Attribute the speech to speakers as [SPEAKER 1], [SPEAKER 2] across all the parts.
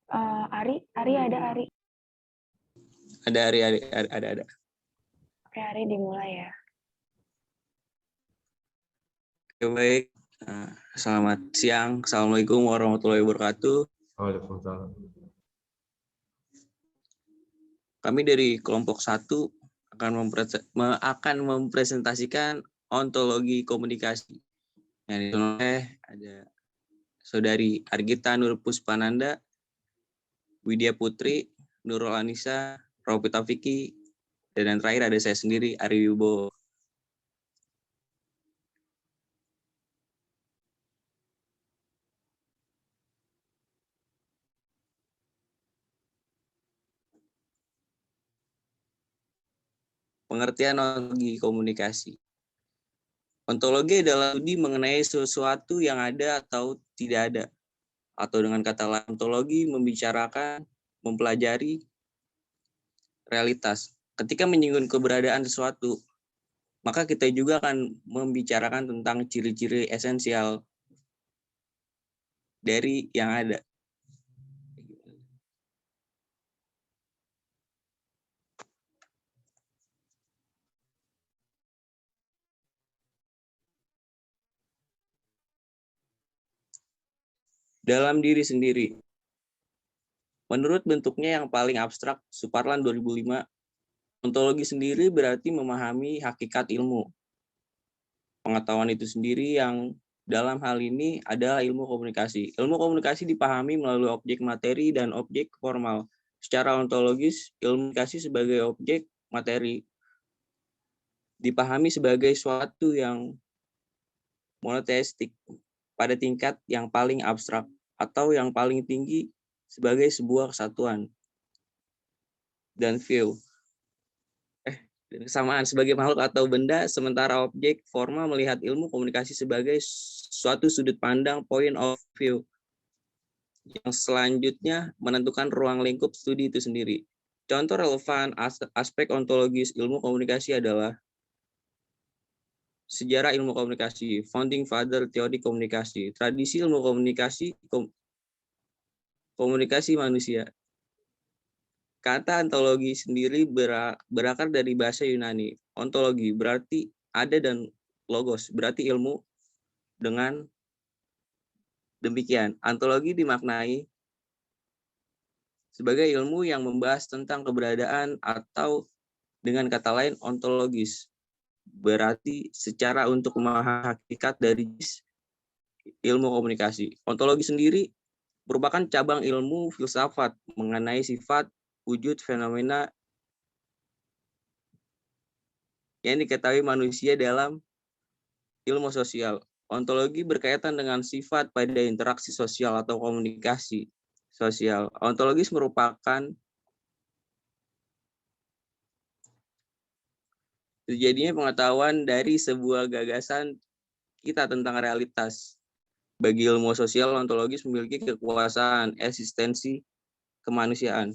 [SPEAKER 1] Ari ada Ari.
[SPEAKER 2] Ada Ari, ada.
[SPEAKER 1] Oke, Ari dimulai ya.
[SPEAKER 2] Oke, baik. Selamat siang. Assalamualaikum warahmatullahi wabarakatuh.
[SPEAKER 3] Waalaikumsalam.
[SPEAKER 2] Kami dari kelompok 1 akan mempresentasikan ontologi komunikasi. Yang oleh ada Saudari Argita Nur Puspananda, Widya Putri, Nurul Anissa, Ropita Vicky, dan yang terakhir ada saya sendiri, Ari Wibowo. Pengertian ontologi komunikasi. Ontologi adalah studi mengenai sesuatu yang ada atau tidak ada. Atau dengan kata lain, ontologi membicarakan, mempelajari realitas. Ketika menyinggung keberadaan sesuatu, maka kita juga akan membicarakan tentang ciri-ciri esensial dari yang ada. Dalam diri sendiri. Menurut bentuknya yang paling abstrak, Suparlan 2005, ontologi sendiri berarti memahami hakikat ilmu. Pengetahuan itu sendiri yang dalam hal ini adalah ilmu komunikasi. Ilmu komunikasi dipahami melalui objek materi dan objek formal. Secara ontologis, ilmu komunikasi sebagai objek materi dipahami sebagai suatu yang monoteistik pada tingkat yang paling abstrak atau yang paling tinggi sebagai sebuah kesatuan dan view. Kesamaan sebagai makhluk atau benda, sementara objek formal melihat ilmu komunikasi sebagai suatu sudut pandang point of view yang selanjutnya menentukan ruang lingkup studi itu sendiri. Contoh relevan aspek ontologis ilmu komunikasi adalah sejarah ilmu komunikasi, founding father teori komunikasi, tradisi ilmu komunikasi, komunikasi manusia. Kata ontologi sendiri berakar dari bahasa Yunani. Ontologi berarti ada dan logos berarti ilmu. Dengan demikian, ontologi dimaknai sebagai ilmu yang membahas tentang keberadaan atau dengan kata lain ontologis. Berarti secara untuk memahami hakikat dari ilmu komunikasi. Ontologi sendiri merupakan cabang ilmu filsafat mengenai sifat, wujud, fenomena yang diketahui manusia dalam ilmu sosial. Ontologi berkaitan dengan sifat pada interaksi sosial atau komunikasi sosial. Ontologis merupakan terjadinya pengetahuan dari sebuah gagasan kita tentang realitas. Bagi ilmu sosial, ontologis memiliki kekuasaan eksistensi kemanusiaan.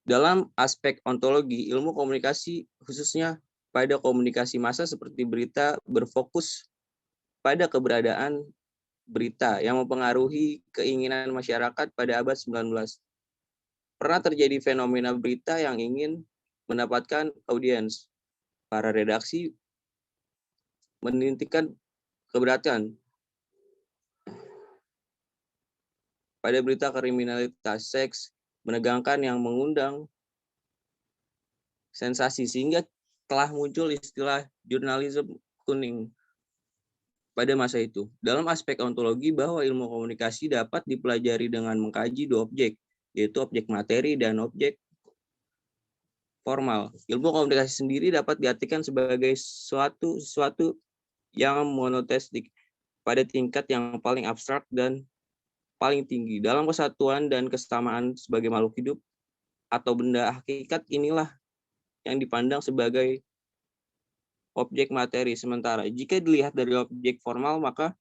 [SPEAKER 2] Dalam aspek ontologi, ilmu komunikasi khususnya pada komunikasi massa seperti berita berfokus pada keberadaan berita yang mempengaruhi keinginan masyarakat pada abad 19. Pernah terjadi fenomena berita yang ingin mendapatkan audiens. Para redaksi menitikkan keberatan pada berita kriminalitas, seks, menegangkan yang mengundang sensasi, sehingga telah muncul istilah jurnalisme kuning pada masa itu. Dalam aspek ontologi, bahwa ilmu komunikasi dapat dipelajari dengan mengkaji dua objek, yaitu objek materi dan objek formal. Ilmu komunikasi sendiri dapat diartikan sebagai sesuatu yang monoteistik pada tingkat yang paling abstrak dan paling tinggi. Dalam kesatuan dan kesamaan sebagai makhluk hidup atau benda, hakikat inilah yang dipandang sebagai objek materi. Sementara jika dilihat dari objek formal, maka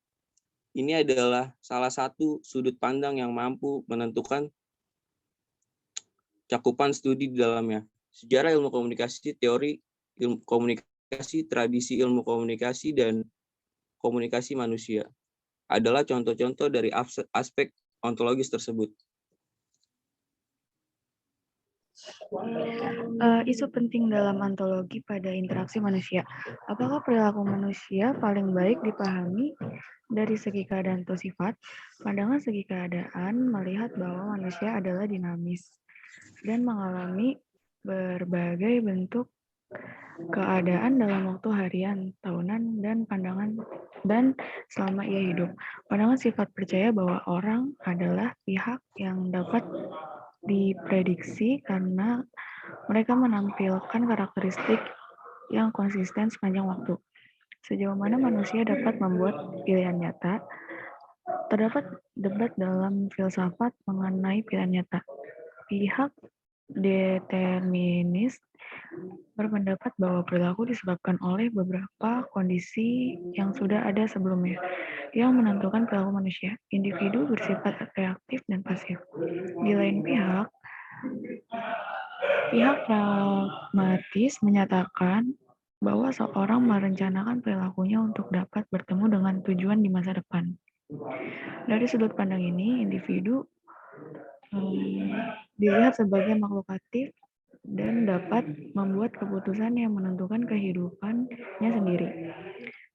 [SPEAKER 2] ini adalah salah satu sudut pandang yang mampu menentukan cakupan studi di dalamnya. Sejarah ilmu komunikasi, teori ilmu komunikasi, tradisi ilmu komunikasi, dan komunikasi manusia. adalah contoh-contoh dari aspek ontologis tersebut.
[SPEAKER 1] Isu penting dalam ontologi pada interaksi manusia. Apakah perilaku manusia paling baik dipahami dari segi keadaan atau sifat? Pandangan segi keadaan melihat bahwa manusia adalah dinamis dan mengalami berbagai bentuk keadaan dalam waktu harian, tahunan, dan selama ia hidup. Pandangan sifat percaya bahwa orang adalah pihak yang dapat diprediksi karena mereka menampilkan karakteristik yang konsisten sepanjang waktu. Sejauh mana manusia dapat membuat pilihan nyata, terdapat debat dalam filsafat mengenai pilihan nyata. Pihak determinis berpendapat bahwa perilaku disebabkan oleh beberapa kondisi yang sudah ada sebelumnya, yang menentukan perilaku manusia. Individu bersifat reaktif dan pasif. Di lain pihak pragmatis menyatakan bahwa seorang merencanakan perilakunya untuk dapat bertemu dengan tujuan di masa depan. Dari sudut pandang ini, individu dilihat sebagai makhluk aktif dan dapat membuat keputusan yang menentukan kehidupannya sendiri.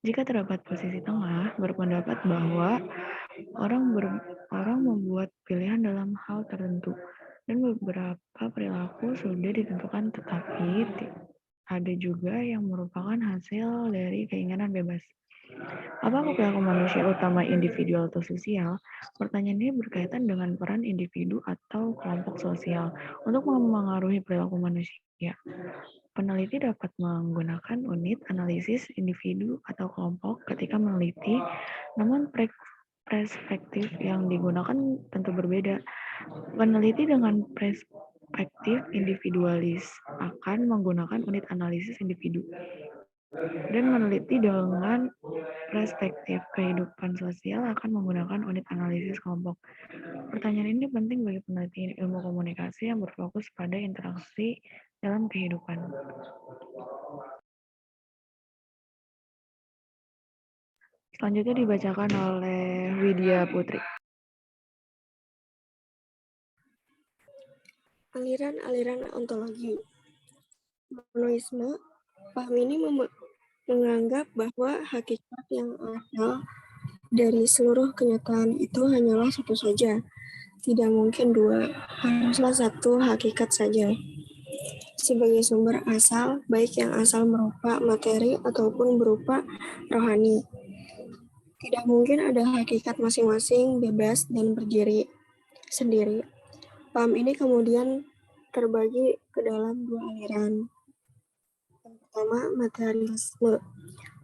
[SPEAKER 1] Jika terdapat posisi tengah, berpendapat bahwa orang membuat pilihan dalam hal tertentu, dan beberapa perilaku sudah ditentukan, tetapi ada juga yang merupakan hasil dari keinginan bebas. Apakah perilaku manusia utama individual atau sosial? Pertanyaan ini berkaitan dengan peran individu atau kelompok sosial untuk memengaruhi perilaku manusia. Peneliti dapat menggunakan unit analisis individu atau kelompok ketika meneliti, namun perspektif yang digunakan tentu berbeda. Peneliti dengan perspektif individualis akan menggunakan unit analisis individu, dan meneliti dengan perspektif kehidupan sosial akan menggunakan unit analisis kelompok. Pertanyaan ini penting bagi peneliti ilmu komunikasi yang berfokus pada interaksi dalam kehidupan. Selanjutnya dibacakan oleh Widya Putri.
[SPEAKER 3] Aliran-aliran ontologi. Monoisme, paham ini menganggap bahwa hakikat yang asal dari seluruh kenyataan itu hanyalah satu saja. Tidak mungkin dua, haruslah satu hakikat saja. Sebagai sumber asal, baik yang asal berupa materi ataupun berupa rohani. Tidak mungkin ada hakikat masing-masing bebas dan berdiri sendiri. Paham ini kemudian terbagi ke dalam dua aliran. Yang pertama, materialisme.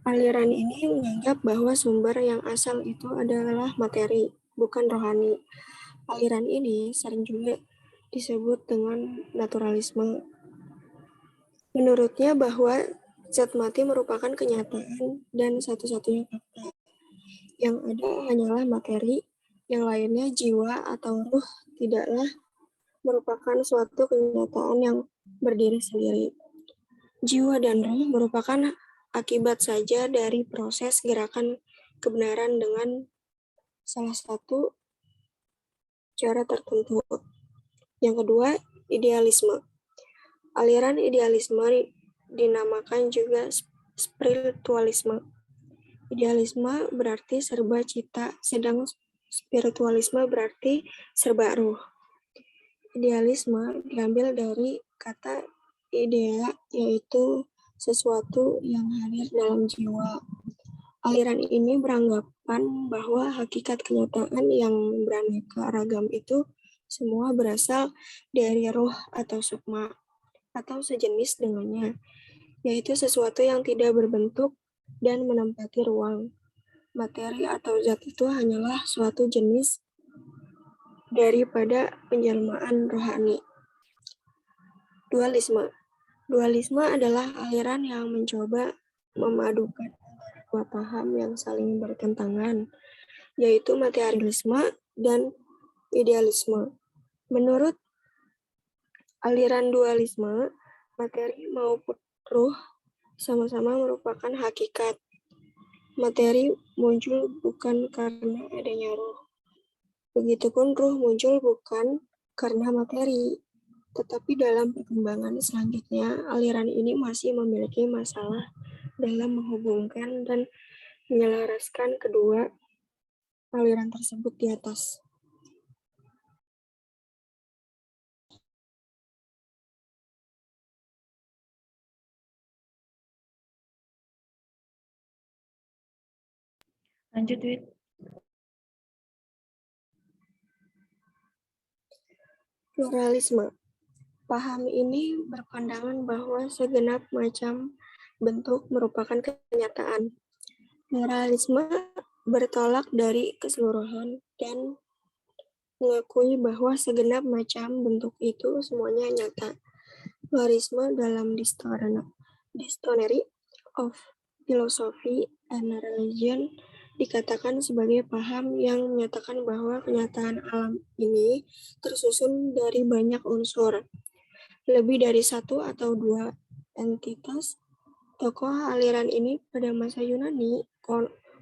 [SPEAKER 3] Aliran ini menganggap bahwa sumber yang asal itu adalah materi, bukan rohani. Aliran ini sering juga disebut dengan naturalisme. Menurutnya bahwa zat mati merupakan kenyataan dan satu-satunya fakta. Yang ada hanyalah materi, yang lainnya jiwa atau ruh tidaklah merupakan suatu kenyataan yang berdiri sendiri. Jiwa dan ruh merupakan akibat saja dari proses gerakan kebenaran dengan salah satu cara tertentu. Yang kedua, idealisme. Aliran idealisme dinamakan juga spiritualisme. Idealisme berarti serba cita, sedang spiritualisme berarti serba ruh. Idealisme diambil dari kata idea, yaitu sesuatu yang hadir dalam jiwa. Aliran ini beranggapan bahwa hakikat kenyataan yang beraneka ragam itu semua berasal dari ruh atau sukma, atau sejenis dengannya, yaitu sesuatu yang tidak berbentuk dan menempati ruang. Materi atau zat itu hanyalah suatu jenis daripada penjelmaan rohani. Dualisme. Dualisme adalah aliran yang mencoba memadukan dua paham yang saling bertentangan, yaitu materialisme dan idealisme. Menurut aliran dualisme, materi maupun ruh sama-sama merupakan hakikat. Materi muncul bukan karena adanya ruh. Begitupun ruh muncul bukan karena materi. Tetapi dalam perkembangan selanjutnya, aliran ini masih memiliki masalah dalam menghubungkan dan menyelaraskan kedua aliran tersebut di atas.
[SPEAKER 1] Lanjut, Wit.
[SPEAKER 3] Pluralisme. Paham ini berpandangan bahwa segenap macam bentuk merupakan kenyataan. Pluralisme bertolak dari keseluruhan dan mengakui bahwa segenap macam bentuk itu semuanya nyata. Pluralisme dalam Dictionary of Philosophy and Religion dikatakan sebagai paham yang menyatakan bahwa kenyataan alam ini tersusun dari banyak unsur, lebih dari satu atau dua entitas. Tokoh aliran ini pada masa Yunani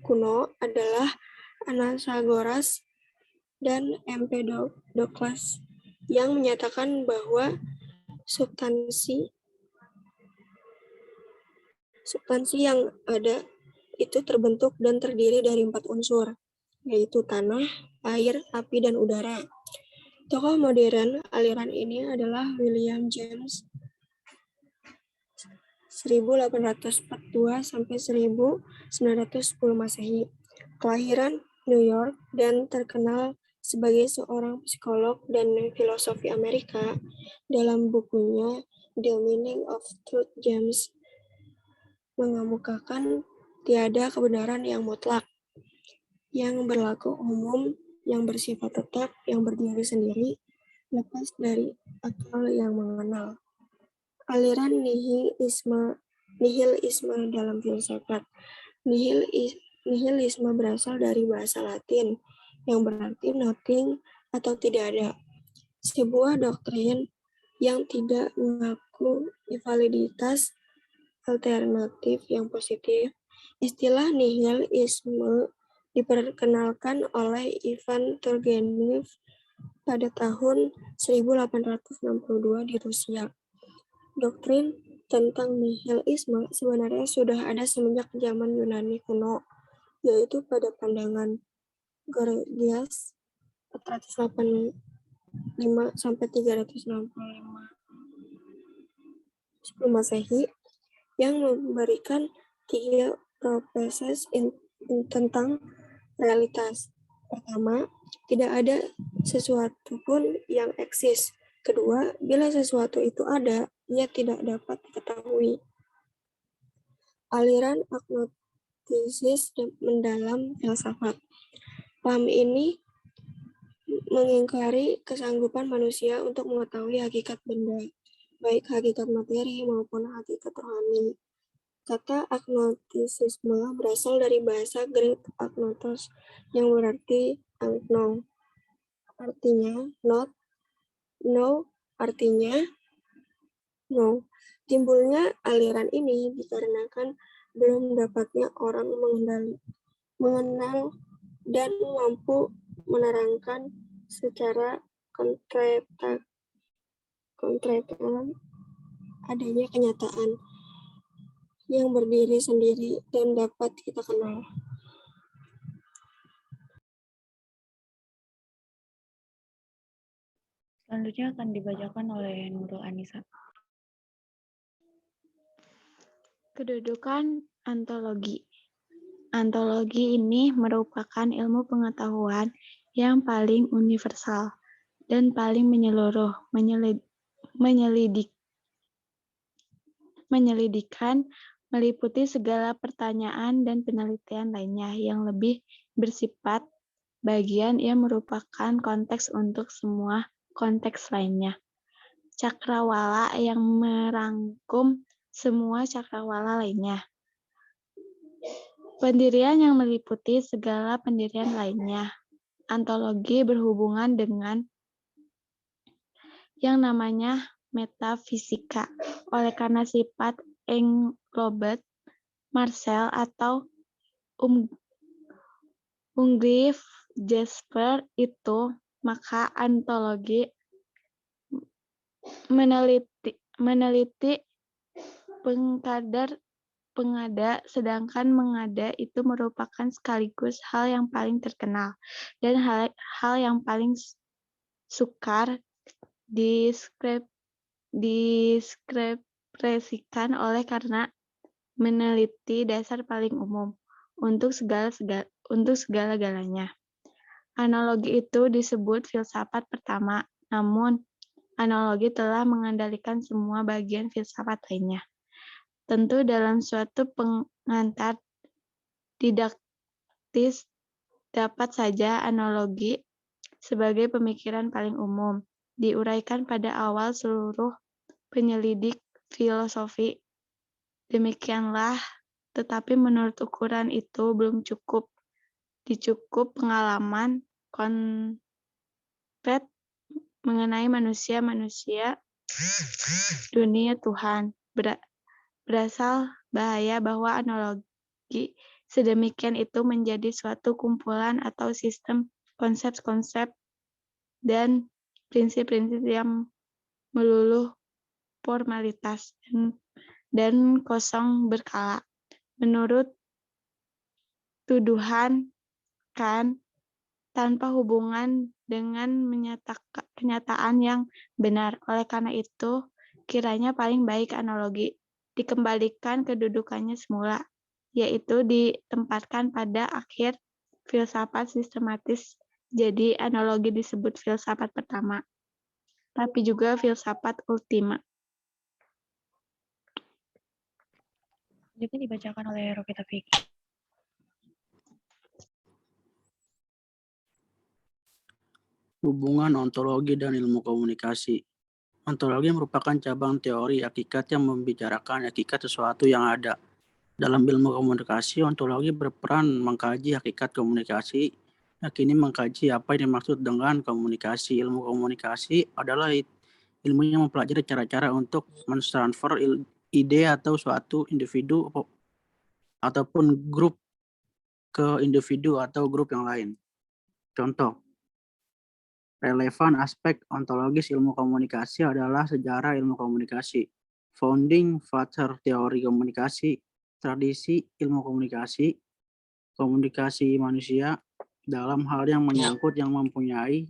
[SPEAKER 3] kuno adalah Anaxagoras dan Empedokles yang menyatakan bahwa substansi yang ada itu terbentuk dan terdiri dari 4 unsur, yaitu tanah, air, api, dan udara. Tokoh modern aliran ini adalah William James 1842 sampai 1910 Masehi. Kelahiran New York dan terkenal sebagai seorang psikolog dan filosofi Amerika. Dalam bukunya The Meaning of Truth, James mengemukakan tiada kebenaran yang mutlak, yang berlaku umum, yang bersifat tetap, yang berdiri sendiri, lepas dari akal yang mengenal. Aliran nihilisme dalam filsafat. Nihilisme berasal dari bahasa Latin yang berarti nothing atau tidak ada. Sebuah doktrin yang tidak mengaku validitas alternatif yang positif. Istilah nihilisme diperkenalkan oleh Ivan Turgenev pada tahun 1862 di Rusia. Doktrin tentang nihilisme sebenarnya sudah ada semenjak zaman Yunani kuno, yaitu pada pandangan Gorgias 485 sampai 365 sebelum Masehi yang memberikan 3 hipotesis tentang realitas. Pertama, tidak ada sesuatu pun yang eksis. Kedua, bila sesuatu itu ada, ia tidak dapat diketahui. Aliran agnostisis mendalam filsafat. Paham ini mengingkari kesanggupan manusia untuk mengetahui hakikat benda, baik hakikat materi maupun hakikat rohani. Kata agnostisisme berasal dari bahasa Grek agnotos yang berarti unknown. Artinya not, no artinya no. Timbulnya aliran ini dikarenakan belum dapatnya orang mengenal dan mampu menerangkan secara konkretan adanya kenyataan yang berdiri sendiri dan dapat kita kenal.
[SPEAKER 1] Selanjutnya akan dibacakan oleh Nurul Anissa. Kedudukan ontologi. Ontologi ini merupakan ilmu pengetahuan yang paling universal dan paling menyeluruh, menyelidikkan, meliputi segala pertanyaan dan penelitian lainnya yang lebih bersifat bagian yang merupakan konteks untuk semua konteks lainnya. Cakrawala yang merangkum semua cakrawala lainnya. Pendirian yang meliputi segala pendirian lainnya. Ontologi berhubungan dengan yang namanya metafisika. Oleh karena sifat Englobert, Marcel, atau Ungriff Jasper itu, maka ontologi meneliti pengada, sedangkan mengada itu merupakan sekaligus hal yang paling terkenal dan hal yang paling sukar diskripsikan oleh karena meneliti dasar paling umum untuk segala-galanya. Analogi itu disebut filsafat pertama, namun analogi telah mengendalikan semua bagian filsafat lainnya. Tentu dalam suatu pengantar didaktis dapat saja analogi sebagai pemikiran paling umum diuraikan pada awal seluruh penyelidik filosofi. Demikianlah, tetapi menurut ukuran itu belum cukup. Dicukup pengalaman konkret mengenai manusia dunia Tuhan. Berasal bahaya bahwa analogi sedemikian itu menjadi suatu kumpulan atau sistem konsep-konsep dan prinsip-prinsip yang meluluh formalitas dan kosong berkala. Menurut tuduhan Kant, tanpa hubungan dengan kenyataan yang benar. Oleh karena itu, kiranya paling baik analogi dikembalikan kedudukannya semula, yaitu ditempatkan pada akhir filsafat sistematis. Jadi analogi disebut filsafat pertama, tapi juga filsafat ultima.
[SPEAKER 4] Selanjutnya dibacakan oleh Rocky Taufik.
[SPEAKER 5] Hubungan ontologi dan ilmu komunikasi. Ontologi merupakan cabang teori hakikat yang membicarakan hakikat sesuatu yang ada. Dalam ilmu komunikasi, ontologi berperan mengkaji hakikat komunikasi, yakni mengkaji apa yang dimaksud dengan komunikasi. Ilmu komunikasi adalah ilmu yang mempelajari cara-cara untuk mentransfer ide atau suatu individu ataupun grup ke individu atau grup yang lain. Contoh, relevan aspek ontologis ilmu komunikasi adalah sejarah ilmu komunikasi, founding father teori komunikasi, tradisi ilmu komunikasi, komunikasi manusia dalam hal yang menyangkut yang mempunyai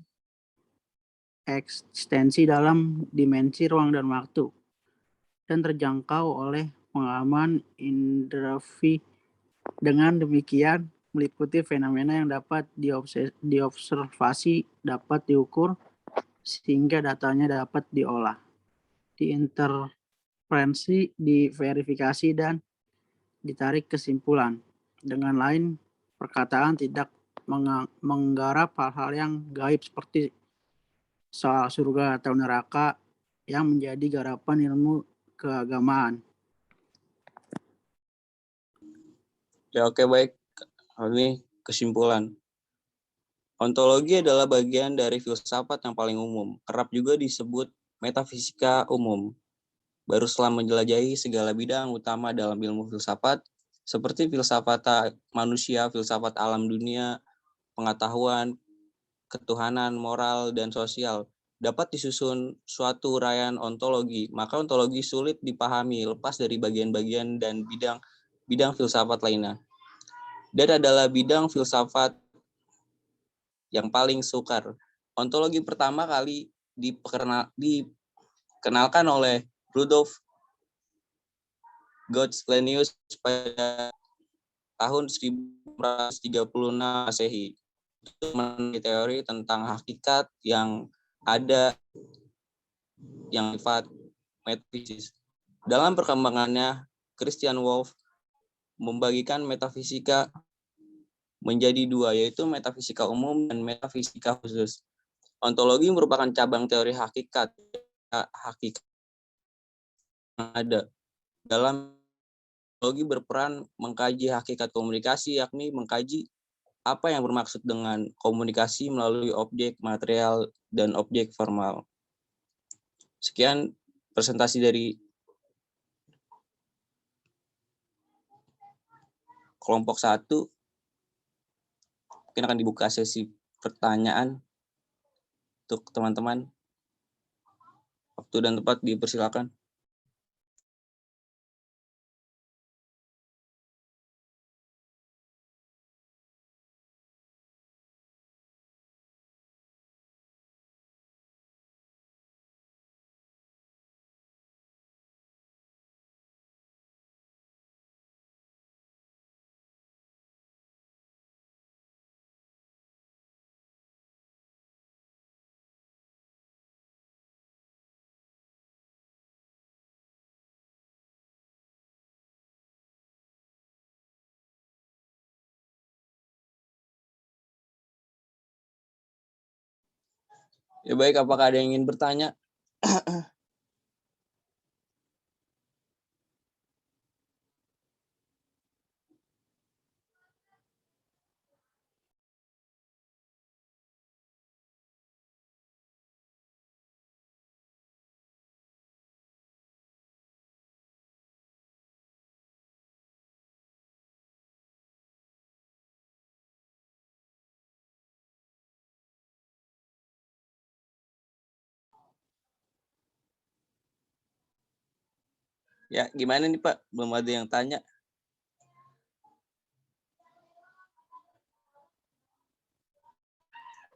[SPEAKER 5] ekstensi dalam dimensi ruang dan waktu, dan terjangkau oleh pengalaman indrawi. Dengan demikian, meliputi fenomena yang dapat diobservasi, dapat diukur, sehingga datanya dapat diolah, diinterferensi, diverifikasi, dan ditarik kesimpulan. Dengan lain, perkataan tidak menggarap hal-hal yang gaib seperti soal surga atau neraka yang menjadi garapan ilmu keagamaan.
[SPEAKER 2] Ya, oke, baik. Ini kesimpulan. Ontologi adalah bagian dari filsafat yang paling umum. Kerap juga disebut metafisika umum. Baru setelah menjelajahi segala bidang utama dalam ilmu filsafat, seperti filsafat manusia, filsafat alam dunia, pengetahuan, ketuhanan, moral, dan sosial, dapat disusun suatu uraian ontologi. Maka ontologi sulit dipahami lepas dari bagian-bagian dan bidang filsafat lainnya. Dan adalah bidang filsafat yang paling sukar. Ontologi pertama kali dikenalkan oleh Rudolf Gottslenus pada tahun 1936 Masehi. Itu meneliti teori tentang hakikat yang ada yang sifat metafisis. Dalam perkembangannya, Christian Wolff membagikan metafisika menjadi dua, yaitu metafisika umum dan metafisika khusus. Ontologi merupakan cabang teori hakikat yang ada. Dalam ontologi berperan mengkaji hakikat komunikasi, yakni mengkaji apa yang bermaksud dengan komunikasi melalui objek material dan objek formal. Sekian presentasi dari kelompok 1. Mungkin akan dibuka sesi pertanyaan untuk teman-teman. Waktu dan tempat dipersilakan. Ya baik, apakah ada yang ingin bertanya? Ya, gimana nih Pak? Belum ada yang tanya.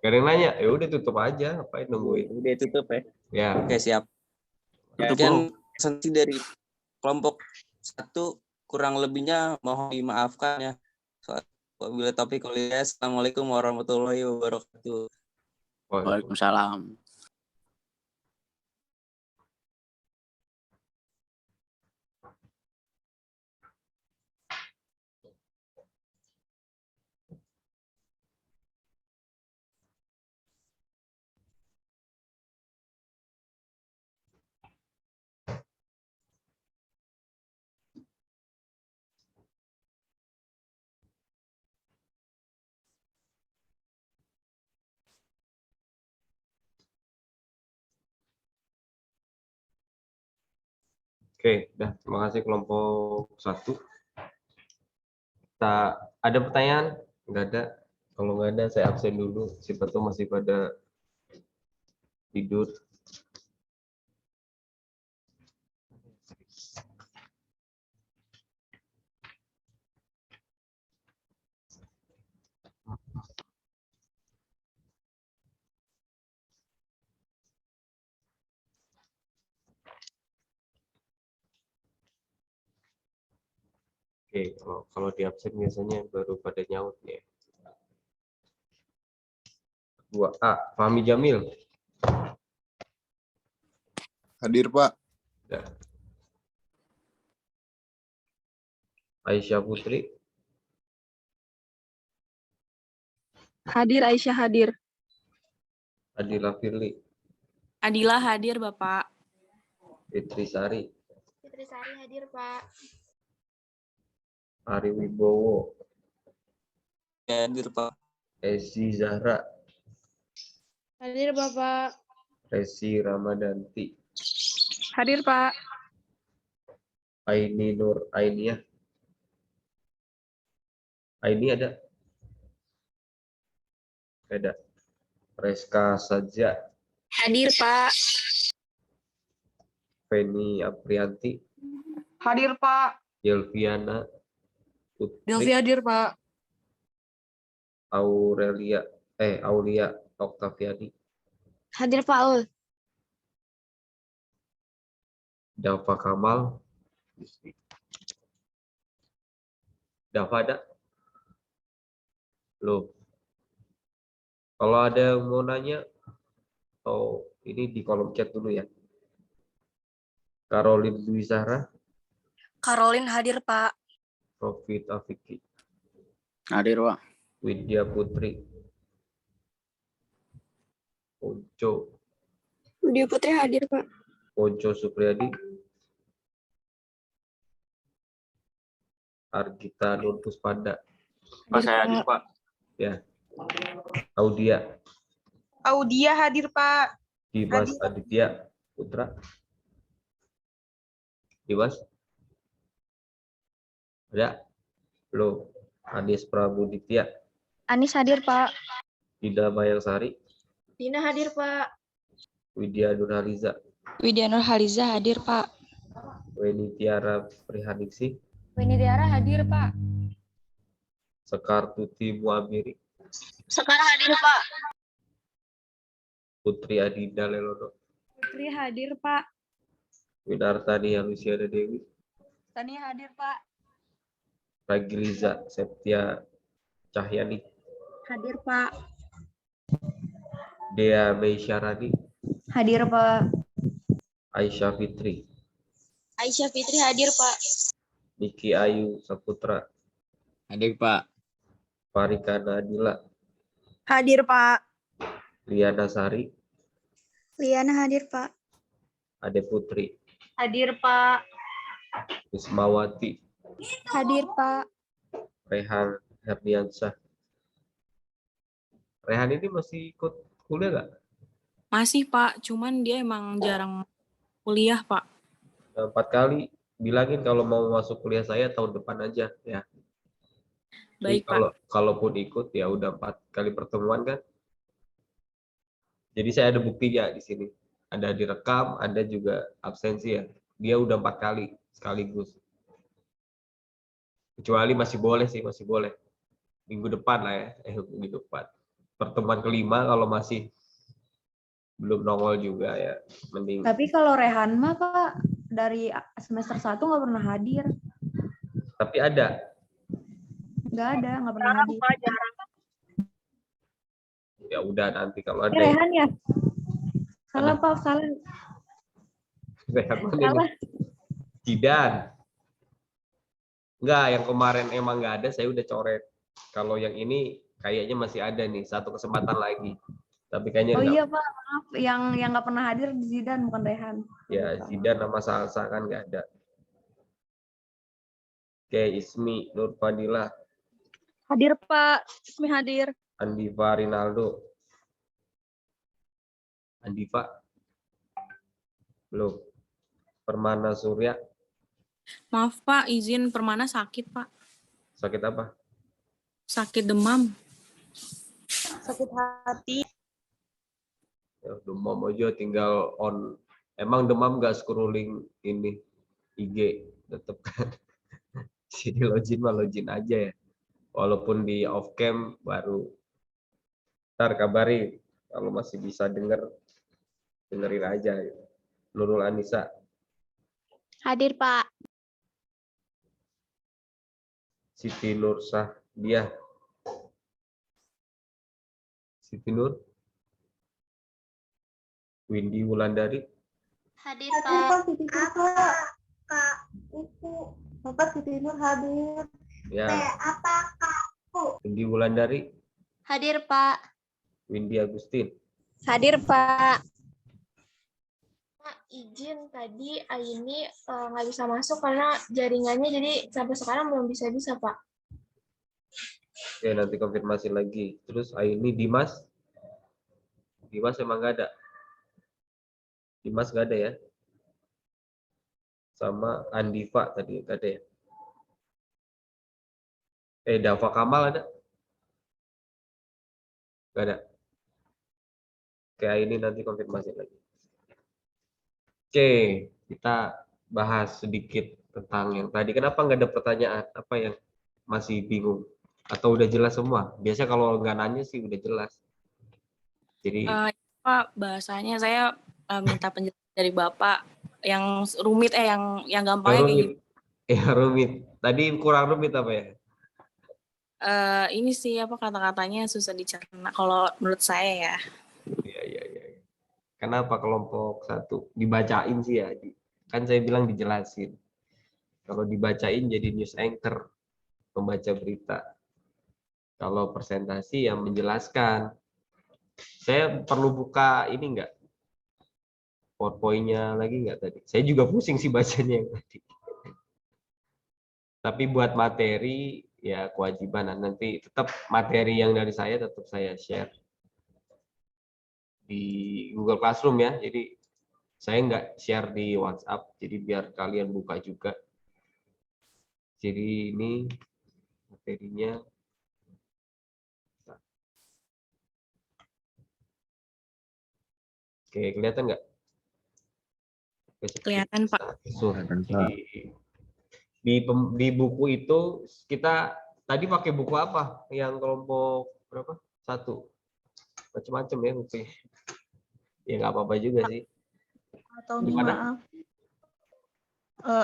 [SPEAKER 6] Gak ada yang nanya, ya udah tutup aja, ngapain nungguin.
[SPEAKER 2] Udah tutup ya.
[SPEAKER 6] Ya,
[SPEAKER 2] Oke, siap.
[SPEAKER 5] Tutup,
[SPEAKER 2] Sekian
[SPEAKER 5] Bu.
[SPEAKER 2] presentasi dari kelompok 1, kurang lebihnya mohon dimaafkan ya. Wabillahi taufiq wal hidayah. Assalamualaikum warahmatullahi wabarakatuh.
[SPEAKER 5] Waalaikumsalam.
[SPEAKER 6] oke, dah. Terima kasih kelompok 1. Ada pertanyaan? Nggak ada. Kalau nggak ada, saya absen dulu. Siapa tahu masih pada tidur. Oke, kalau di absen biasanya baru pada nyaut ya. 2A, Fahmi Jamil.
[SPEAKER 7] Hadir, Pak.
[SPEAKER 6] Ya. Aisyah Putri.
[SPEAKER 8] Hadir, Aisyah hadir.
[SPEAKER 6] Adila Firly.
[SPEAKER 8] Adila hadir, Bapak.
[SPEAKER 6] Fitri Sari.
[SPEAKER 3] Fitri Sari hadir, Pak.
[SPEAKER 6] Ari Wibowo.
[SPEAKER 2] Ya, hadir Pak.
[SPEAKER 6] Ezi Zahra.
[SPEAKER 8] Hadir, Bapak.
[SPEAKER 6] Resi Ramadanti.
[SPEAKER 8] Hadir, Pak.
[SPEAKER 6] Aini Nur Ainiyah. Aini ada? Ada. Reska Saja.
[SPEAKER 8] Hadir, Pak.
[SPEAKER 6] Feni Aprianti.
[SPEAKER 8] Hadir, Pak.
[SPEAKER 6] Delviana Putri.
[SPEAKER 8] Delvi hadir, Pak.
[SPEAKER 6] Aulia Oktaviani.
[SPEAKER 3] Hadir, Pak Ul.
[SPEAKER 6] Dava Kamal. Dava ada? Loh. Kalau ada yang mau nanya, ini di kolom chat dulu ya. Caroline Dwi Zahra.
[SPEAKER 8] Caroline hadir, Pak.
[SPEAKER 6] Profit Afiki.
[SPEAKER 5] Hadir, Pak.
[SPEAKER 6] Widya Putri. Ponco.
[SPEAKER 3] Widya Putri hadir, Pak.
[SPEAKER 6] Ponco Supriyadi. Argita Nur Puspanda.
[SPEAKER 5] Pak, saya hadir, Pak.
[SPEAKER 6] Ya. Audia.
[SPEAKER 8] Audia hadir, Pak.
[SPEAKER 6] Dimas Aditya Putra. Dimas? Ada? Belum. Anies Prabuditya.
[SPEAKER 4] Anis hadir, Pak.
[SPEAKER 6] Dina Mayangsari,
[SPEAKER 8] Dina hadir, Pak.
[SPEAKER 6] Widya Nurhaliza,
[SPEAKER 8] Widya Nurhaliza hadir, Pak.
[SPEAKER 6] Weni Tiara Prihaningsih,
[SPEAKER 4] Weni Tiara hadir, Pak.
[SPEAKER 6] Sekar Tuti Muamiri,
[SPEAKER 8] Sekar hadir, Pak.
[SPEAKER 6] Putri Adinda Lelono,
[SPEAKER 4] Putri hadir, Pak.
[SPEAKER 6] Winartani Luciana Dewi,
[SPEAKER 8] Tania hadir, Pak.
[SPEAKER 6] Ragiliza Septia Cahyani,
[SPEAKER 4] Hadir, Pak.
[SPEAKER 6] Dea Meisyarani,
[SPEAKER 4] Hadir, Pak.
[SPEAKER 6] Aisyah Fitri,
[SPEAKER 8] Aisyah Fitri hadir, Pak.
[SPEAKER 6] Niki Ayu Saputra,
[SPEAKER 2] Hadir, Pak.
[SPEAKER 6] Farika Nadila,
[SPEAKER 8] Hadir, Pak.
[SPEAKER 6] Liana Sari,
[SPEAKER 3] Liana hadir, Pak.
[SPEAKER 6] Ade Putri,
[SPEAKER 4] Hadir, Pak.
[SPEAKER 6] Wismawati,
[SPEAKER 3] Hadir, Pak.
[SPEAKER 6] Rehan Herdiansyah. Rehan ini masih ikut kuliah nggak?
[SPEAKER 9] Masih, Pak. Cuman dia emang jarang kuliah, Pak.
[SPEAKER 6] 4 kali bilangin kalau mau masuk kuliah saya tahun depan aja ya. Jadi
[SPEAKER 9] Baik, Pak.
[SPEAKER 6] kalaupun ikut ya udah 4 kali pertemuan kan. Jadi saya ada buktinya di sini. Ada direkam, ada juga absensi ya. Dia udah 4 kali sekaligus. Kecuali masih boleh sih, masih boleh. Minggu depan lah ya, minggu depan. Pertemuan kelima kalau masih belum nongol juga ya, mending.
[SPEAKER 4] Tapi kalau Rehan mah, Pak, dari semester 1 nggak pernah hadir.
[SPEAKER 6] Tapi ada.
[SPEAKER 4] Nggak pernah hadir.
[SPEAKER 6] Ya udah nanti kalau ada.
[SPEAKER 4] Rehan ya? Salah, Pak, salah.
[SPEAKER 6] Rehan mana
[SPEAKER 4] Salah.
[SPEAKER 6] nih? Jidan. Enggak, yang kemarin emang nggak ada, saya udah coret. Kalau yang ini kayaknya masih ada nih, satu kesempatan lagi. Tapi kayaknya
[SPEAKER 4] Oh
[SPEAKER 6] enggak.
[SPEAKER 4] iya, Pak, maaf. Yang nggak pernah hadir Zidan, bukan Rehan.
[SPEAKER 6] Ya, Zidan sama Salsa kan nggak ada. Oke, Ismi Nur Fadila,
[SPEAKER 8] Hadir, Pak. Ismi hadir.
[SPEAKER 6] Andiva Rinaldo. Andiva? Belum. Permana Surya,
[SPEAKER 9] Maaf, Pak. Izin Permana sakit, Pak.
[SPEAKER 6] sakit apa?
[SPEAKER 9] Sakit demam.
[SPEAKER 8] Sakit hati.
[SPEAKER 6] Ya, demam aja tinggal on. Emang demam nggak scrolling ini IG tetap kan. Sini login mah login aja ya. Walaupun di off cam baru. Ntar kabari kalau masih bisa dengerin aja. Gitu. Nurul Anissa,
[SPEAKER 3] Hadir, Pak.
[SPEAKER 6] Siti Nur Sahdiah, Siti Nur, Windy Wulandari,
[SPEAKER 3] Hadir, Pak. Kak, Ibu. Bapak Siti Nur hadir.
[SPEAKER 6] ya.
[SPEAKER 3] Apa, Kak?
[SPEAKER 6] Windy Wulandari,
[SPEAKER 3] Hadir, Pak.
[SPEAKER 6] Windy Agustin.
[SPEAKER 3] Hadir, Pak.
[SPEAKER 10] Pak, izin tadi Aini nggak bisa masuk karena jaringannya jadi sampai sekarang belum bisa Pak.
[SPEAKER 6] Oke, nanti konfirmasi lagi. Terus ini Dimas emang nggak ada. Dimas nggak ada ya. Sama Andiva tadi nggak ada ya. Dava Kamal ada? Nggak ada. Oke, ini nanti konfirmasi lagi. Oke, kita bahas sedikit tentang yang tadi. Kenapa nggak ada pertanyaan? Apa yang masih bingung? Atau udah jelas semua? Biasanya kalau nggak nanya sih udah jelas. Jadi
[SPEAKER 9] Pak, bahasanya saya minta penjelasan dari Bapak yang rumit, yang gampangnya kayak gitu.
[SPEAKER 6] Rumit. Tadi kurang rumit apa ya?
[SPEAKER 9] Ini sih apa kata-katanya susah dicerna kalau menurut saya ya.
[SPEAKER 6] Iya. Kenapa kelompok 1? Dibacain sih ya. Kan saya bilang dijelasin. Kalau dibacain jadi news anchor, pembaca berita. Kalau presentasi yang menjelaskan. Saya perlu buka ini enggak? PowerPoint-nya lagi enggak tadi? Saya juga pusing sih bacanya yang tadi. Tapi buat materi ya kewajiban. Nanti tetap materi yang dari saya tetap saya share di Google Classroom ya. Jadi saya nggak share di WhatsApp. Jadi biar kalian buka juga. Jadi ini materinya. Oke, kelihatan nggak?
[SPEAKER 9] Kelihatan, Pak.
[SPEAKER 6] Di buku itu kita tadi pakai buku apa? Yang kelompok berapa? 1. Macam-macam ya buku. Ya nggak apa-apa juga sih.
[SPEAKER 8] Atau
[SPEAKER 6] Gimana?
[SPEAKER 8] maaf.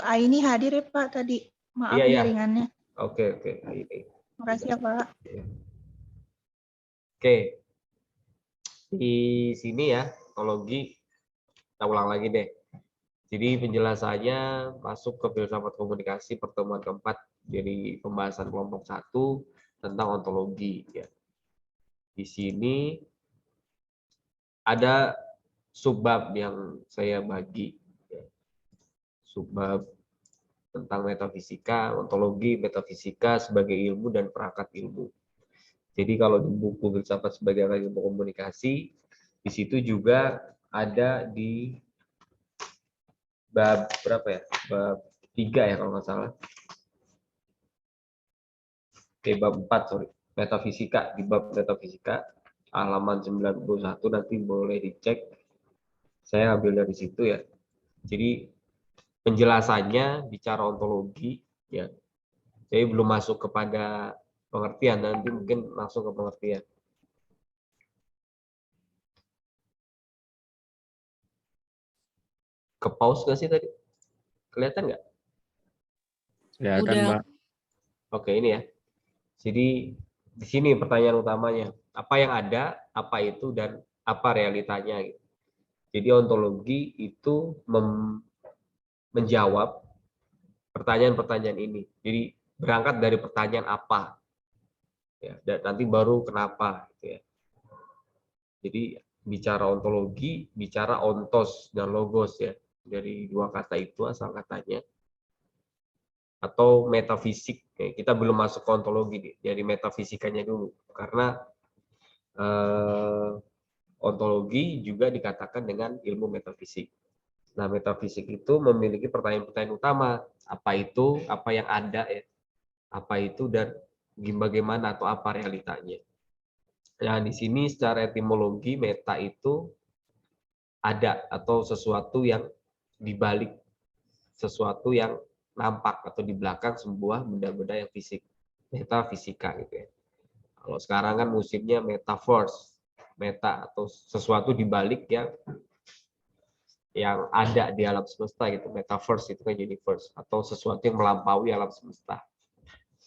[SPEAKER 8] Aini hadir ya Pak tadi. Maaf
[SPEAKER 6] Iya, iya.
[SPEAKER 8] jaringannya.
[SPEAKER 6] Oke.
[SPEAKER 8] Makasih ya Pak.
[SPEAKER 6] Oke. Di sini ya, ontologi, kita ulang lagi deh. Jadi penjelasannya masuk ke filsafat komunikasi pertemuan keempat, jadi pembahasan kelompok 1 tentang ontologi. Ya. Di sini ada subbab yang saya bagi. Ya. Subbab tentang metafisika, ontologi, metafisika sebagai ilmu dan perangkat ilmu. Jadi kalau di buku filsafat sebagai ilmu komunikasi, di situ juga ada di bab berapa ya? Bab 3 ya kalau nggak salah. Oke, bab 4, sorry. Metafisika, di bab metafisika, halaman 91 nanti boleh dicek. Saya ambil dari situ ya. Jadi penjelasannya bicara ontologi ya. Saya belum masuk kepada pengertian, nanti mungkin langsung ke pengertian. Ke pause nggak sih tadi? Kelihatan nggak?
[SPEAKER 2] Kelihatan,
[SPEAKER 9] Udah.
[SPEAKER 2] Pak.
[SPEAKER 6] Oke, ini ya. Jadi di sini pertanyaan utamanya, apa yang ada, apa itu, dan apa realitanya. Jadi ontologi itu menjawab pertanyaan-pertanyaan ini. Jadi berangkat dari pertanyaan apa, ya, dan nanti baru kenapa. Gitu ya. Jadi bicara ontologi, bicara ontos dan logos ya. Dari 2 kata itu asal katanya. Atau metafisik. Kita belum masuk ke ontologi nih, dari metafisikanya dulu. Karena ontologi juga dikatakan dengan ilmu metafisik. Nah, metafisik itu memiliki pertanyaan-pertanyaan utama. Apa itu, apa yang ada, ya. Apa itu, dan bagaimana atau apa realitanya. Nah, di sini secara etimologi, meta itu ada atau sesuatu yang dibalik, sesuatu yang nampak atau di belakang sebuah benda-benda yang fisik. Metafisika gitu ya. Kalau sekarang kan musimnya metaverse, meta atau sesuatu di balik yang ada di alam semesta gitu. Metaverse itu kan universe atau sesuatu yang melampaui alam semesta.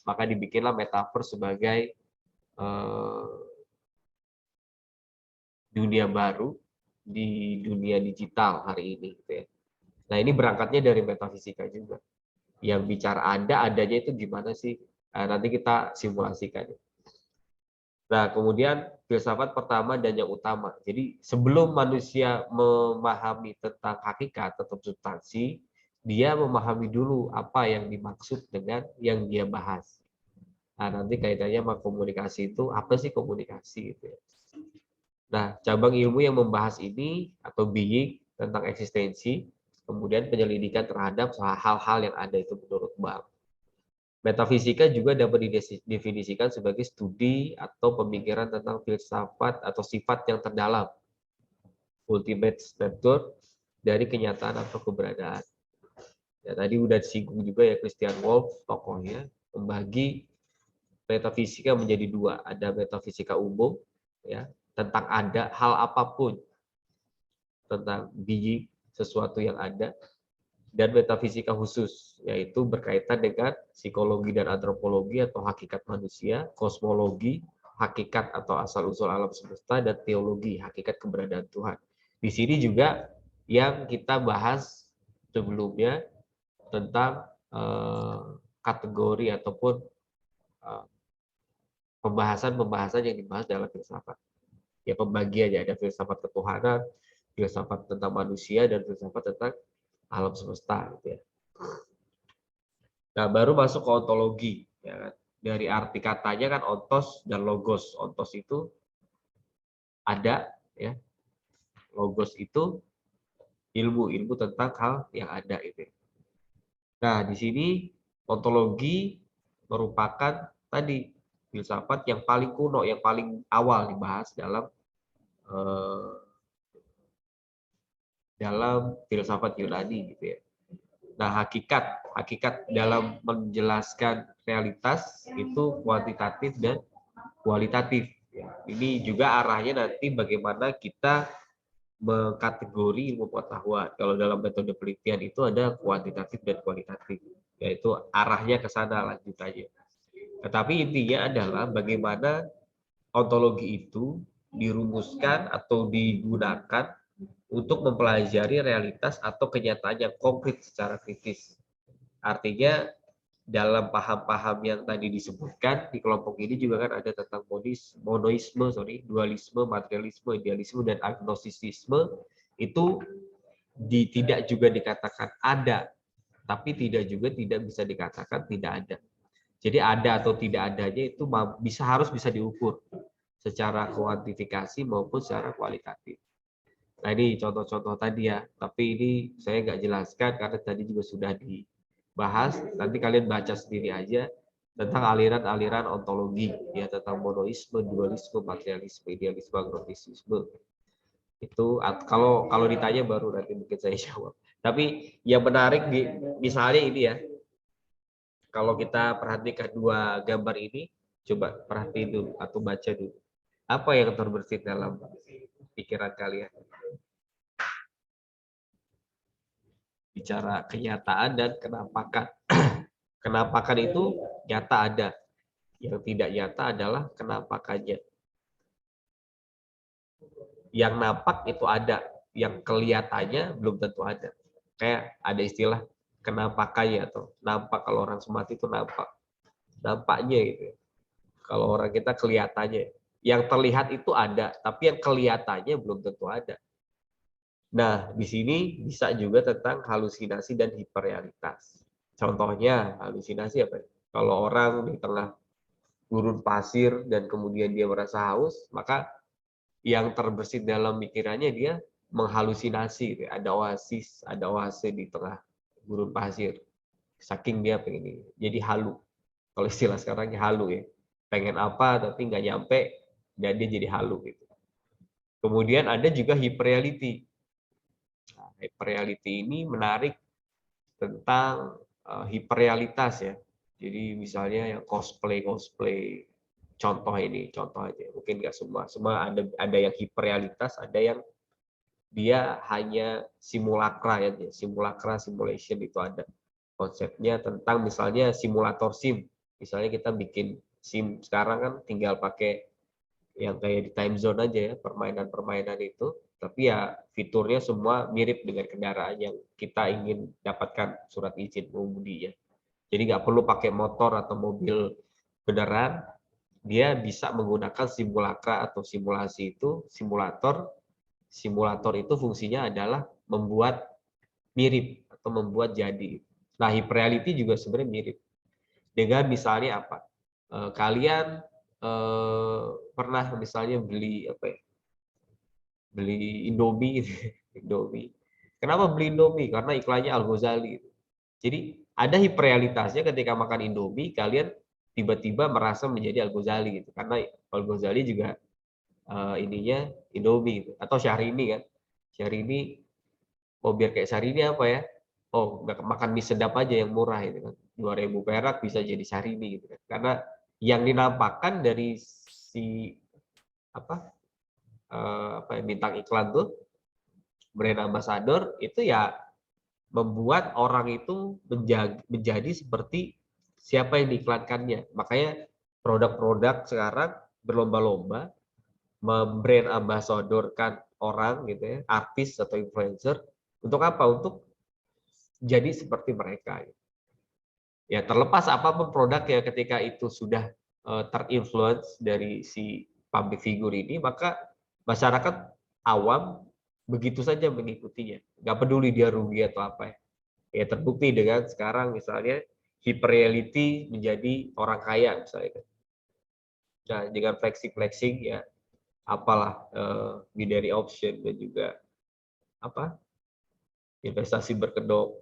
[SPEAKER 6] Maka dibikinlah metaverse sebagai dunia baru di dunia digital hari ini gitu ya. Nah, ini berangkatnya dari metafisika juga. Yang bicara adanya itu gimana sih? Nah, nanti kita simulasikan. Nah, kemudian filsafat pertama dan yang utama. Jadi sebelum manusia memahami tentang hakikat atau substansi, dia memahami dulu apa yang dimaksud dengan yang dia bahas. Nah, nanti kaitannya sama komunikasi itu, apa sih komunikasi gitu ya. Nah, cabang ilmu yang membahas ini atau being tentang eksistensi, kemudian penyelidikan terhadap hal-hal yang ada itu menurut Bang. Metafisika juga dapat didefinisikan sebagai studi atau pemikiran tentang filsafat atau sifat yang terdalam, ultimate nature dari kenyataan atau keberadaan. Ya, tadi udah disinggung juga ya Christian Wolff tokohnya membagi metafisika menjadi 2. Ada metafisika umum ya, tentang ada hal apapun, tentang being, sesuatu yang ada, dan metafisika khusus, yaitu berkaitan dengan psikologi dan antropologi atau hakikat manusia, kosmologi, hakikat atau asal-usul alam semesta, dan teologi, hakikat keberadaan Tuhan. Di sini juga yang kita bahas sebelumnya tentang kategori ataupun pembahasan-pembahasan yang dibahas dalam filsafat. Ya, pembagiannya ada filsafat ketuhanan, filsafat tentang manusia, dan filsafat tentang alam semesta gitu ya. Nah, baru masuk ke ontologi ya kan. Dari arti katanya kan ontos dan logos. Ontos itu ada ya. Logos itu ilmu tentang hal yang ada itu. Nah, di sini ontologi merupakan tadi filsafat yang paling kuno, yang paling awal dibahas dalam dalam filsafat Yunani gitu ya. Nah, hakikat dalam menjelaskan realitas itu kuantitatif dan kualitatif. Ya. Ini juga arahnya nanti bagaimana kita mengkategori ilmu pengetahuan. Kalau dalam metode penelitian itu ada kuantitatif dan kualitatif, yaitu arahnya ke sana lanjutannya. Tetapi intinya adalah bagaimana ontologi itu dirumuskan atau digunakan untuk mempelajari realitas atau kenyataan yang konkret secara kritis. Artinya dalam paham-paham yang tadi disebutkan di kelompok ini juga kan ada tentang monoisme, dualisme, materialisme, idealisme, dan agnostisisme. Itu tidak juga dikatakan ada, tapi tidak bisa dikatakan tidak ada. Jadi ada atau tidak adanya itu harus bisa diukur secara kuantifikasi maupun secara kualitatif. Nah, ini contoh-contoh tadi ya, tapi ini saya nggak jelaskan karena tadi juga sudah dibahas. Nanti kalian baca sendiri aja tentang aliran-aliran ontologi, ya, tentang monoisme, dualisme, materialisme, idealisme, agnostisisme. Itu kalau ditanya baru nanti mungkin saya jawab. Tapi yang menarik misalnya ini ya, kalau kita perhatikan dua gambar ini, coba perhatiin dulu atau baca dulu. Apa yang terbersit dalam pikiran kalian? Bicara kenyataan dan kenampakan. Kenampakan itu nyata ada. Yang tidak nyata adalah kenampakannya. Yang nampak itu ada. Yang kelihatannya belum tentu ada. Kayak ada istilah kenampakannya atau nampak, kalau orang Sumatera itu nampak. Nampaknya gitu. Kalau orang kita kelihatannya. Yang terlihat itu ada, tapi yang kelihatannya belum tentu ada. Nah, di sini bisa juga tentang halusinasi dan hiperrealitas. Contohnya halusinasi apa? Kalau orang di tengah gurun pasir dan kemudian dia merasa haus, maka yang terbersit dalam pikirannya dia menghalusinasi. Ada oasis di tengah gurun pasir. Saking dia pengen ini. Jadi halu. Kalau istilah sekarangnya halu ya. Pengen apa tapi nggak nyampe dan dia jadi halu gitu. Kemudian ada juga hyperreality. Nah, hyperreality ini menarik tentang hiperrealitas ya. Jadi misalnya yang cosplay, contoh aja. Mungkin nggak semua ada yang hiperrealitas, ada yang dia hanya simulakra ya, simulation itu ada. Konsepnya tentang misalnya simulator SIM. Misalnya kita bikin SIM sekarang kan tinggal pakai yang kayak di time zone aja ya, permainan-permainan itu, tapi ya fiturnya semua mirip dengan kendaraan yang kita ingin dapatkan surat izin mengemudi ya. Jadi nggak perlu pakai motor atau mobil beneran, dia bisa menggunakan simulakra atau simulasi itu, simulator itu fungsinya adalah membuat mirip atau membuat jadi. Nah, hyperreality juga sebenarnya mirip. Dengan misalnya apa? Kalian pernah misalnya beli apa ya? Beli Indomie gitu. Indomie. Kenapa beli Indomie? Karena iklannya Al-Ghazali. Jadi ada hiperrealitasnya ketika makan Indomie, kalian tiba-tiba merasa menjadi Al-Ghazali gitu. Karena Al-Ghazali juga ininya Indomie gitu. Atau Syahrini kan. Syahrini mau biar kayak Syahrini apa ya? Oh, makan mie sedap aja yang murah itu kan. 2.000 perak bisa jadi Syahrini gitu kan. Karena yang dinampakkan dari si bintang iklan tuh, brand ambassador itu ya membuat orang itu menjadi seperti siapa yang diiklankannya. Makanya produk-produk sekarang berlomba-lomba membrand ambassadorkan orang gitu ya, artis atau influencer, untuk apa? Untuk jadi seperti mereka. Ya, terlepas apapun produknya, ketika itu sudah terinfluence dari si public figure ini, maka masyarakat awam begitu saja mengikutinya. Nggak peduli dia rugi atau apa ya. Ya, terbukti dengan sekarang misalnya hyperreality menjadi orang kaya misalnya. Nah, dengan flexing ya apalah binary option dan juga investasi berkedok,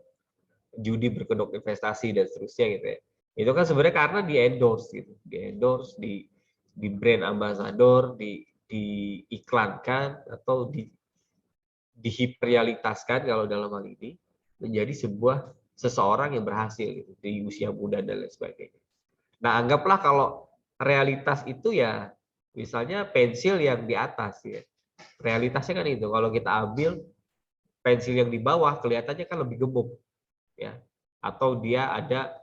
[SPEAKER 6] judi berkedok investasi dan seterusnya gitu ya. Itu kan sebenarnya karena di endorse gitu, di brand ambassador, diiklankan atau dihiperrealitaskan kalau dalam hal ini menjadi sebuah seseorang yang berhasil gitu, di usia muda dan lain sebagainya. Nah, anggaplah kalau realitas itu ya misalnya pensil yang di atas ya. Realitasnya kan itu, kalau kita ambil pensil yang di bawah kelihatannya kan lebih gemuk ya. Atau dia ada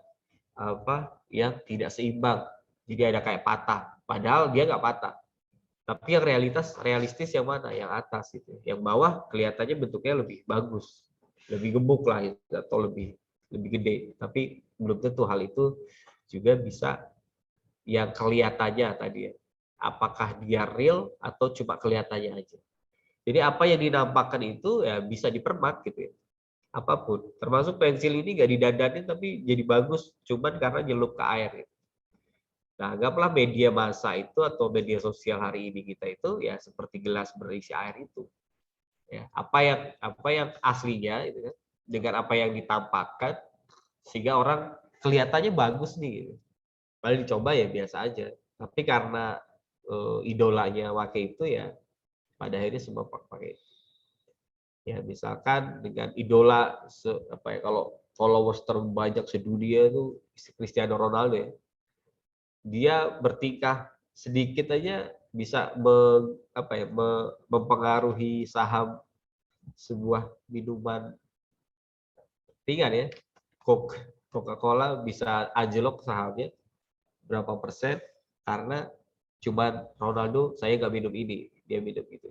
[SPEAKER 6] apa yang tidak seimbang. Jadi ada kayak patah, padahal dia nggak patah. Tapi yang realistis yang mana? Yang atas itu. Yang bawah kelihatannya bentuknya lebih bagus, lebih gemuk lah atau lebih gede. Tapi belum tentu hal itu juga bisa yang kelihatannya tadi ya. Apakah dia real atau cuma kelihatannya aja. Jadi apa yang dinampakkan itu ya bisa dipermak gitu ya. Apapun. Termasuk pensil ini nggak didadanin tapi jadi bagus cuman karena nyelup ke air gitu. Nah, anggaplah media massa itu atau media sosial hari ini kita itu ya seperti gelas berisi air itu. Ya, apa yang aslinya itu kan dengan apa yang ditampakkan sehingga orang kelihatannya bagus nih gitu. Padahal dicoba ya biasa aja. Tapi karena idolanya pakai itu ya pada akhirnya semua pakai. Ya, misalkan dengan idola kalau followers terbanyak sedunia itu Cristiano Ronaldo ya. Dia bertingkah sedikit aja bisa mempengaruhi saham sebuah minuman ringan ya. Coca-Cola bisa anjlok sahamnya berapa persen karena cuman Ronaldo saya nggak minum ini, dia minum itu.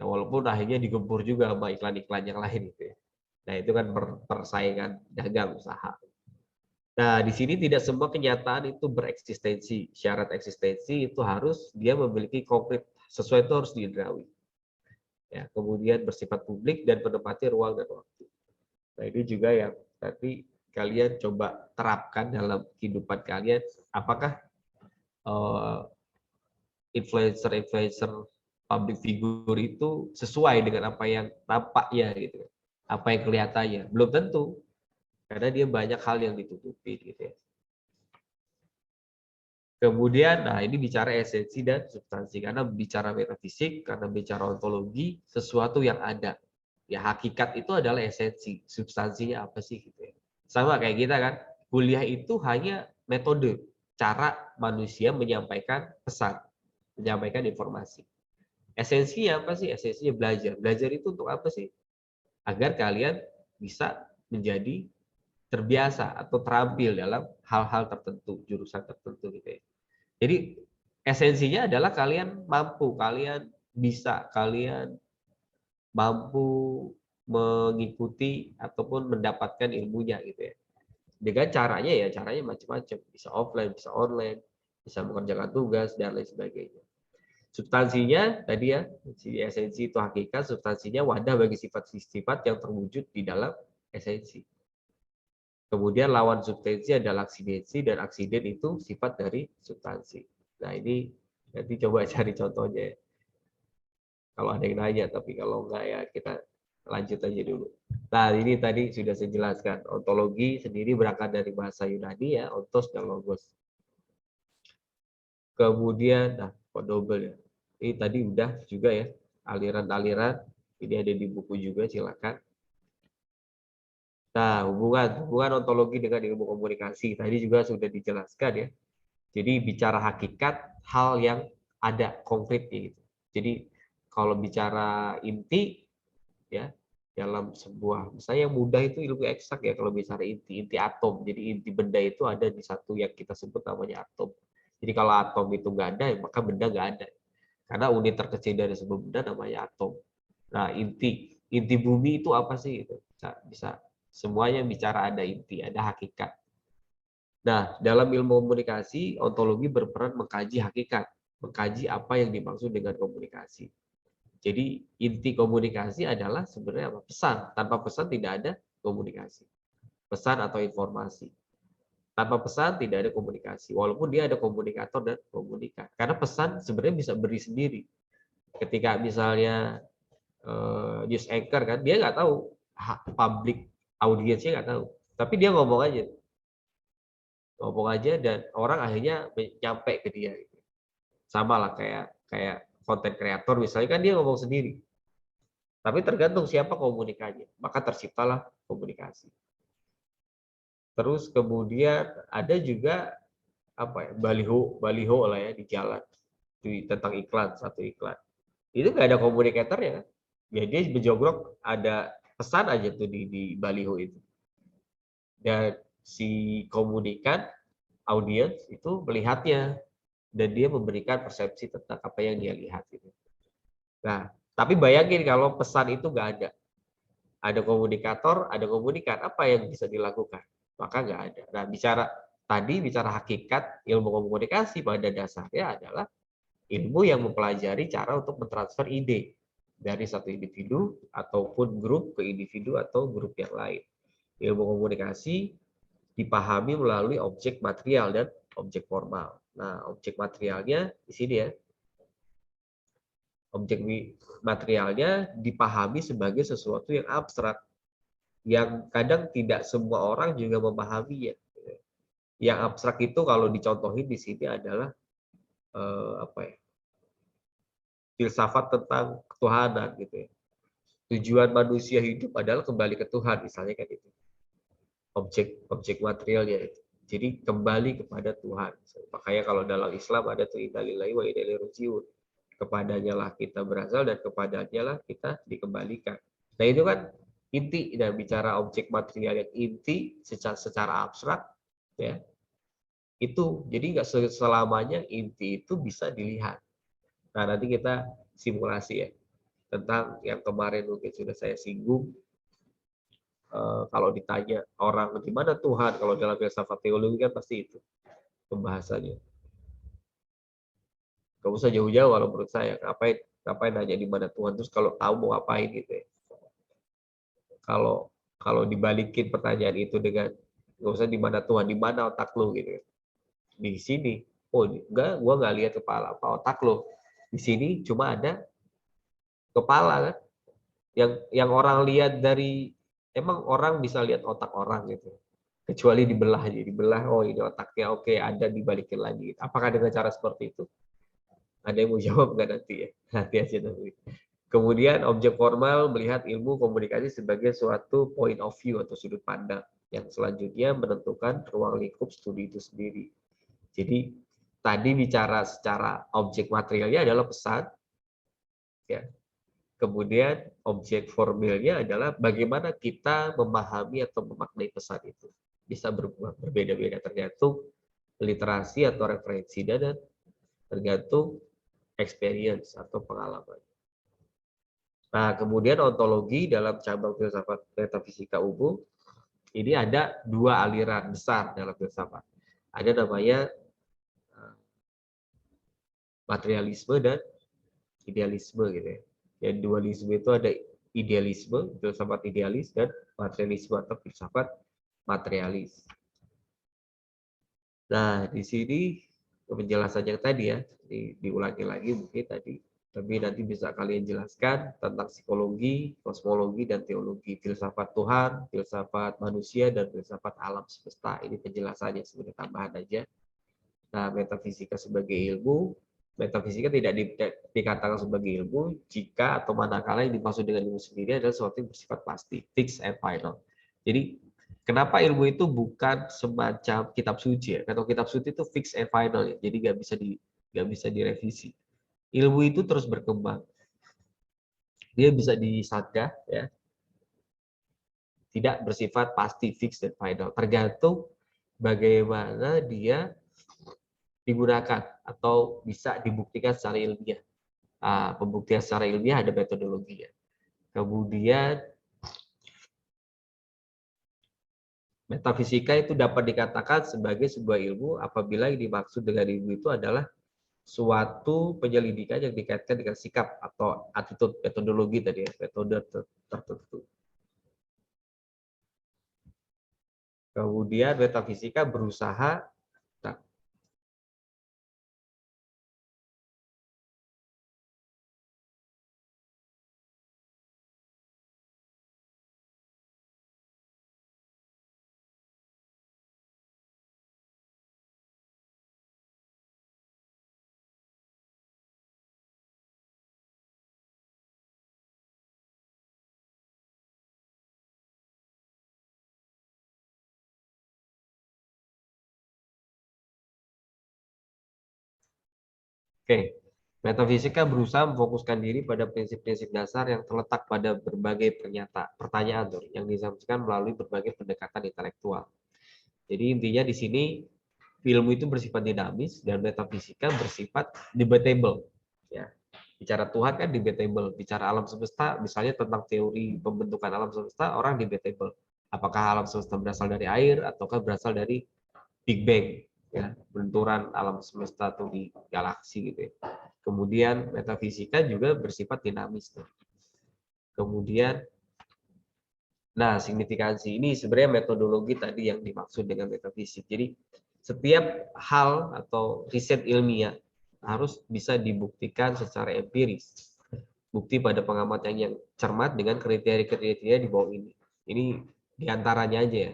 [SPEAKER 6] Nah, walaupun akhirnya digempur juga sama iklan-iklan yang lain gitu ya. Nah, itu kan persaingan dagang usaha. Nah, di sini tidak semua kenyataan itu bereksistensi. Syarat eksistensi itu harus dia memiliki konkret, sesuai itu harus diindrawi. Ya, kemudian bersifat publik dan menempati ruang dan waktu. Nah, ini juga yang nanti kalian coba terapkan dalam kehidupan kalian. Apakah influencer public figure itu sesuai dengan apa yang tampaknya gitu, apa yang kelihatannya? Belum tentu. Karena dia banyak hal yang ditutupi gitu ya. Kemudian, nah ini bicara esensi dan substansi. Karena bicara metafisik, karena bicara ontologi, sesuatu yang ada. Ya hakikat itu adalah esensi. Substansinya apa sih gitu ya. Sama kayak kita kan, kuliah itu hanya metode. Cara manusia menyampaikan pesan. Menyampaikan informasi. Esensinya apa sih? Esensinya belajar. Belajar itu untuk apa sih? Agar kalian bisa menjadi terbiasa atau terampil dalam hal-hal tertentu, jurusan tertentu gitu ya. Jadi esensinya adalah kalian mampu, kalian bisa, kalian mampu mengikuti ataupun mendapatkan ilmunya gitu ya. Dengan caranya macam-macam, bisa offline, bisa online, bisa mengerjakan tugas dan lain sebagainya. Substansinya tadi ya, esensi itu hakikat, substansinya wadah bagi sifat-sifat yang terwujud di dalam esensi. Kemudian lawan substansi adalah aksidensi dan aksiden itu sifat dari substansi. Nah ini nanti coba cari contohnya ya. Kalau ada yang nanya, tapi kalau enggak ya kita lanjut aja dulu. Nah ini tadi sudah saya jelaskan. Ontologi sendiri berangkat dari bahasa Yunani ya, ontos dan logos. Kemudian, nah kok double ya. Ini tadi udah juga ya, aliran-aliran. Ini ada di buku juga, silakan. Nah, hubungan ontologi dengan ilmu komunikasi tadi juga sudah dijelaskan ya. Jadi bicara hakikat, hal yang ada konkretnya gitu. Jadi kalau bicara inti ya dalam sebuah, misalnya yang mudah itu ilmu eksak ya kalau bicara inti atom. Jadi inti benda itu ada di satu yang kita sebut namanya atom. Jadi kalau atom itu nggak ada, maka benda nggak ada. Karena unit terkecil dari sebuah benda namanya atom. Nah, inti bumi itu apa sih? Bisa semuanya bicara ada inti, ada hakikat. Nah, dalam ilmu komunikasi, ontologi berperan mengkaji hakikat, mengkaji apa yang dimaksud dengan komunikasi. Jadi inti komunikasi adalah sebenarnya apa? Pesan. Tanpa pesan tidak ada komunikasi. Pesan atau informasi. Tanpa pesan tidak ada komunikasi. Walaupun dia ada komunikator dan komunikat. Karena pesan sebenarnya bisa beri sendiri. Ketika misalnya news anchor kan, dia nggak tahu public audiensnya nggak tahu, tapi dia ngomong aja dan orang akhirnya nyampe ke dia. Sama lah kayak content creator misalnya kan dia ngomong sendiri, Tapi tergantung siapa komunikasinya, maka terciptalah komunikasi. Terus kemudian ada juga apa ya, baliho lah ya di jalan tentang iklan, satu iklan. Itu nggak ada komunikatornya kan? Ya dia berjogrok, ada pesan aja tuh di baliho itu. Dan si komunikan, audiens itu melihatnya dan dia memberikan persepsi tentang apa yang dia lihat gitu. Nah, tapi bayangin kalau pesan itu nggak ada. Ada komunikator, ada komunikan, apa yang bisa dilakukan? Maka nggak ada. Nah, bicara hakikat ilmu komunikasi pada dasarnya adalah ilmu yang mempelajari cara untuk mentransfer ide dari satu individu ataupun grup ke individu atau grup yang lain. Ilmu komunikasi dipahami melalui objek material dan objek formal. Nah, objek materialnya di sini ya. Objek materialnya dipahami sebagai sesuatu yang abstrak, yang kadang tidak semua orang juga memahaminya. Yang abstrak itu kalau dicontohin di sini adalah apa ya? Filsafat tentang ketuhanan gitu ya. Tujuan manusia hidup adalah kembali ke Tuhan, misalnya kan itu. Objek materialnya itu. Jadi kembali kepada Tuhan. Makanya kalau dalam Islam ada tuh inna lillahi wa inna ilaihi raji'un. Kepadanya lah kita berasal dan kepadanya lah kita dikembalikan. Nah itu kan inti, dan bicara objek material yang inti secara abstrak ya, itu jadi nggak selamanya inti itu bisa dilihat. Nah nanti kita simulasi ya tentang yang kemarin mungkin sudah saya singgung. Kalau ditanya orang di mana Tuhan, kalau dalam filsafat teologi kan pasti itu pembahasannya. Gak usah jauh-jauh kalau menurut saya. Ngapain nanya di mana Tuhan, terus kalau tahu mau ngapain gitu ya. Kalau dibalikin pertanyaan itu dengan nggak usah di mana Tuhan, di mana otak lo gitu ya. Di sini, oh enggak, gua nggak lihat kepala apa otak lo. Di sini cuma ada kepala kan. Yang orang lihat dari, emang orang bisa lihat otak orang gitu. Kecuali dibelah aja, dibelah, oh ini otaknya, oke, ada, dibalikin lagi. Apakah dengan cara seperti itu? Ada yang mau jawab nggak nanti ya? Nanti aja nanti. Kemudian objek formal melihat ilmu komunikasi sebagai suatu point of view atau sudut pandang yang selanjutnya menentukan ruang lingkup studi itu sendiri. Jadi tadi bicara secara objek materialnya adalah pesan, ya. Kemudian objek formilnya adalah bagaimana kita memahami atau memaknai pesan itu. Bisa berbeda-beda tergantung literasi atau referensi dan tergantung experience atau pengalaman. Nah, kemudian ontologi dalam cabang filsafat metafisika umum ini ada dua aliran besar dalam filsafat. Ada namanya materialisme dan idealisme gitu ya. Yang dualisme itu ada idealisme, filsafat idealis, dan materialisme atau filsafat materialis. Nah, di sini penjelasan yang tadi ya, diulangi lagi mungkin tadi, tapi nanti bisa kalian jelaskan tentang psikologi, kosmologi, dan teologi, filsafat Tuhan, filsafat manusia, dan filsafat alam semesta. Ini penjelasannya sebagai tambahan aja. Nah, metafisika sebagai ilmu, metafisika tidak dikatakan sebagai ilmu jika atau manakala yang dimaksud dengan ilmu sendiri adalah sesuatu yang bersifat pasti, fixed and final. Jadi kenapa ilmu itu bukan semacam kitab suci ya? Kalau kitab suci itu fixed and final ya, jadi nggak bisa direvisi. Ilmu itu terus berkembang, dia bisa disanggah ya, tidak bersifat pasti, fixed dan final, tergantung bagaimana dia digunakan atau bisa dibuktikan secara ilmiah. Pembuktian secara ilmiah ada metodologinya. Kemudian metafisika itu dapat dikatakan sebagai sebuah ilmu apabila yang dimaksud dengan ilmu itu adalah suatu penyelidikan yang dikaitkan dengan sikap atau attitude, metodologi tadi ya, metode tertentu. Kemudian metafisika berusaha Oke. Metafisika berusaha memfokuskan diri pada prinsip-prinsip dasar yang terletak pada berbagai pertanyaan yang disampaikan melalui berbagai pendekatan intelektual. Jadi intinya di sini ilmu itu bersifat dinamis dan metafisika bersifat debatable. Ya, bicara Tuhan kan debatable, bicara alam semesta misalnya tentang teori pembentukan alam semesta orang debatable. Apakah alam semesta berasal dari air ataukah berasal dari Big Bang, ya, benturan alam semesta atau di galaksi gitu ya. Kemudian metafisika juga bersifat dinamis. Kemudian, nah signifikansi ini sebenarnya metodologi tadi yang dimaksud dengan metafisik. Jadi setiap hal atau riset ilmiah harus bisa dibuktikan secara empiris. Bukti pada pengamatan yang cermat dengan kriteria-kriteria di bawah ini. Ini diantaranya aja ya.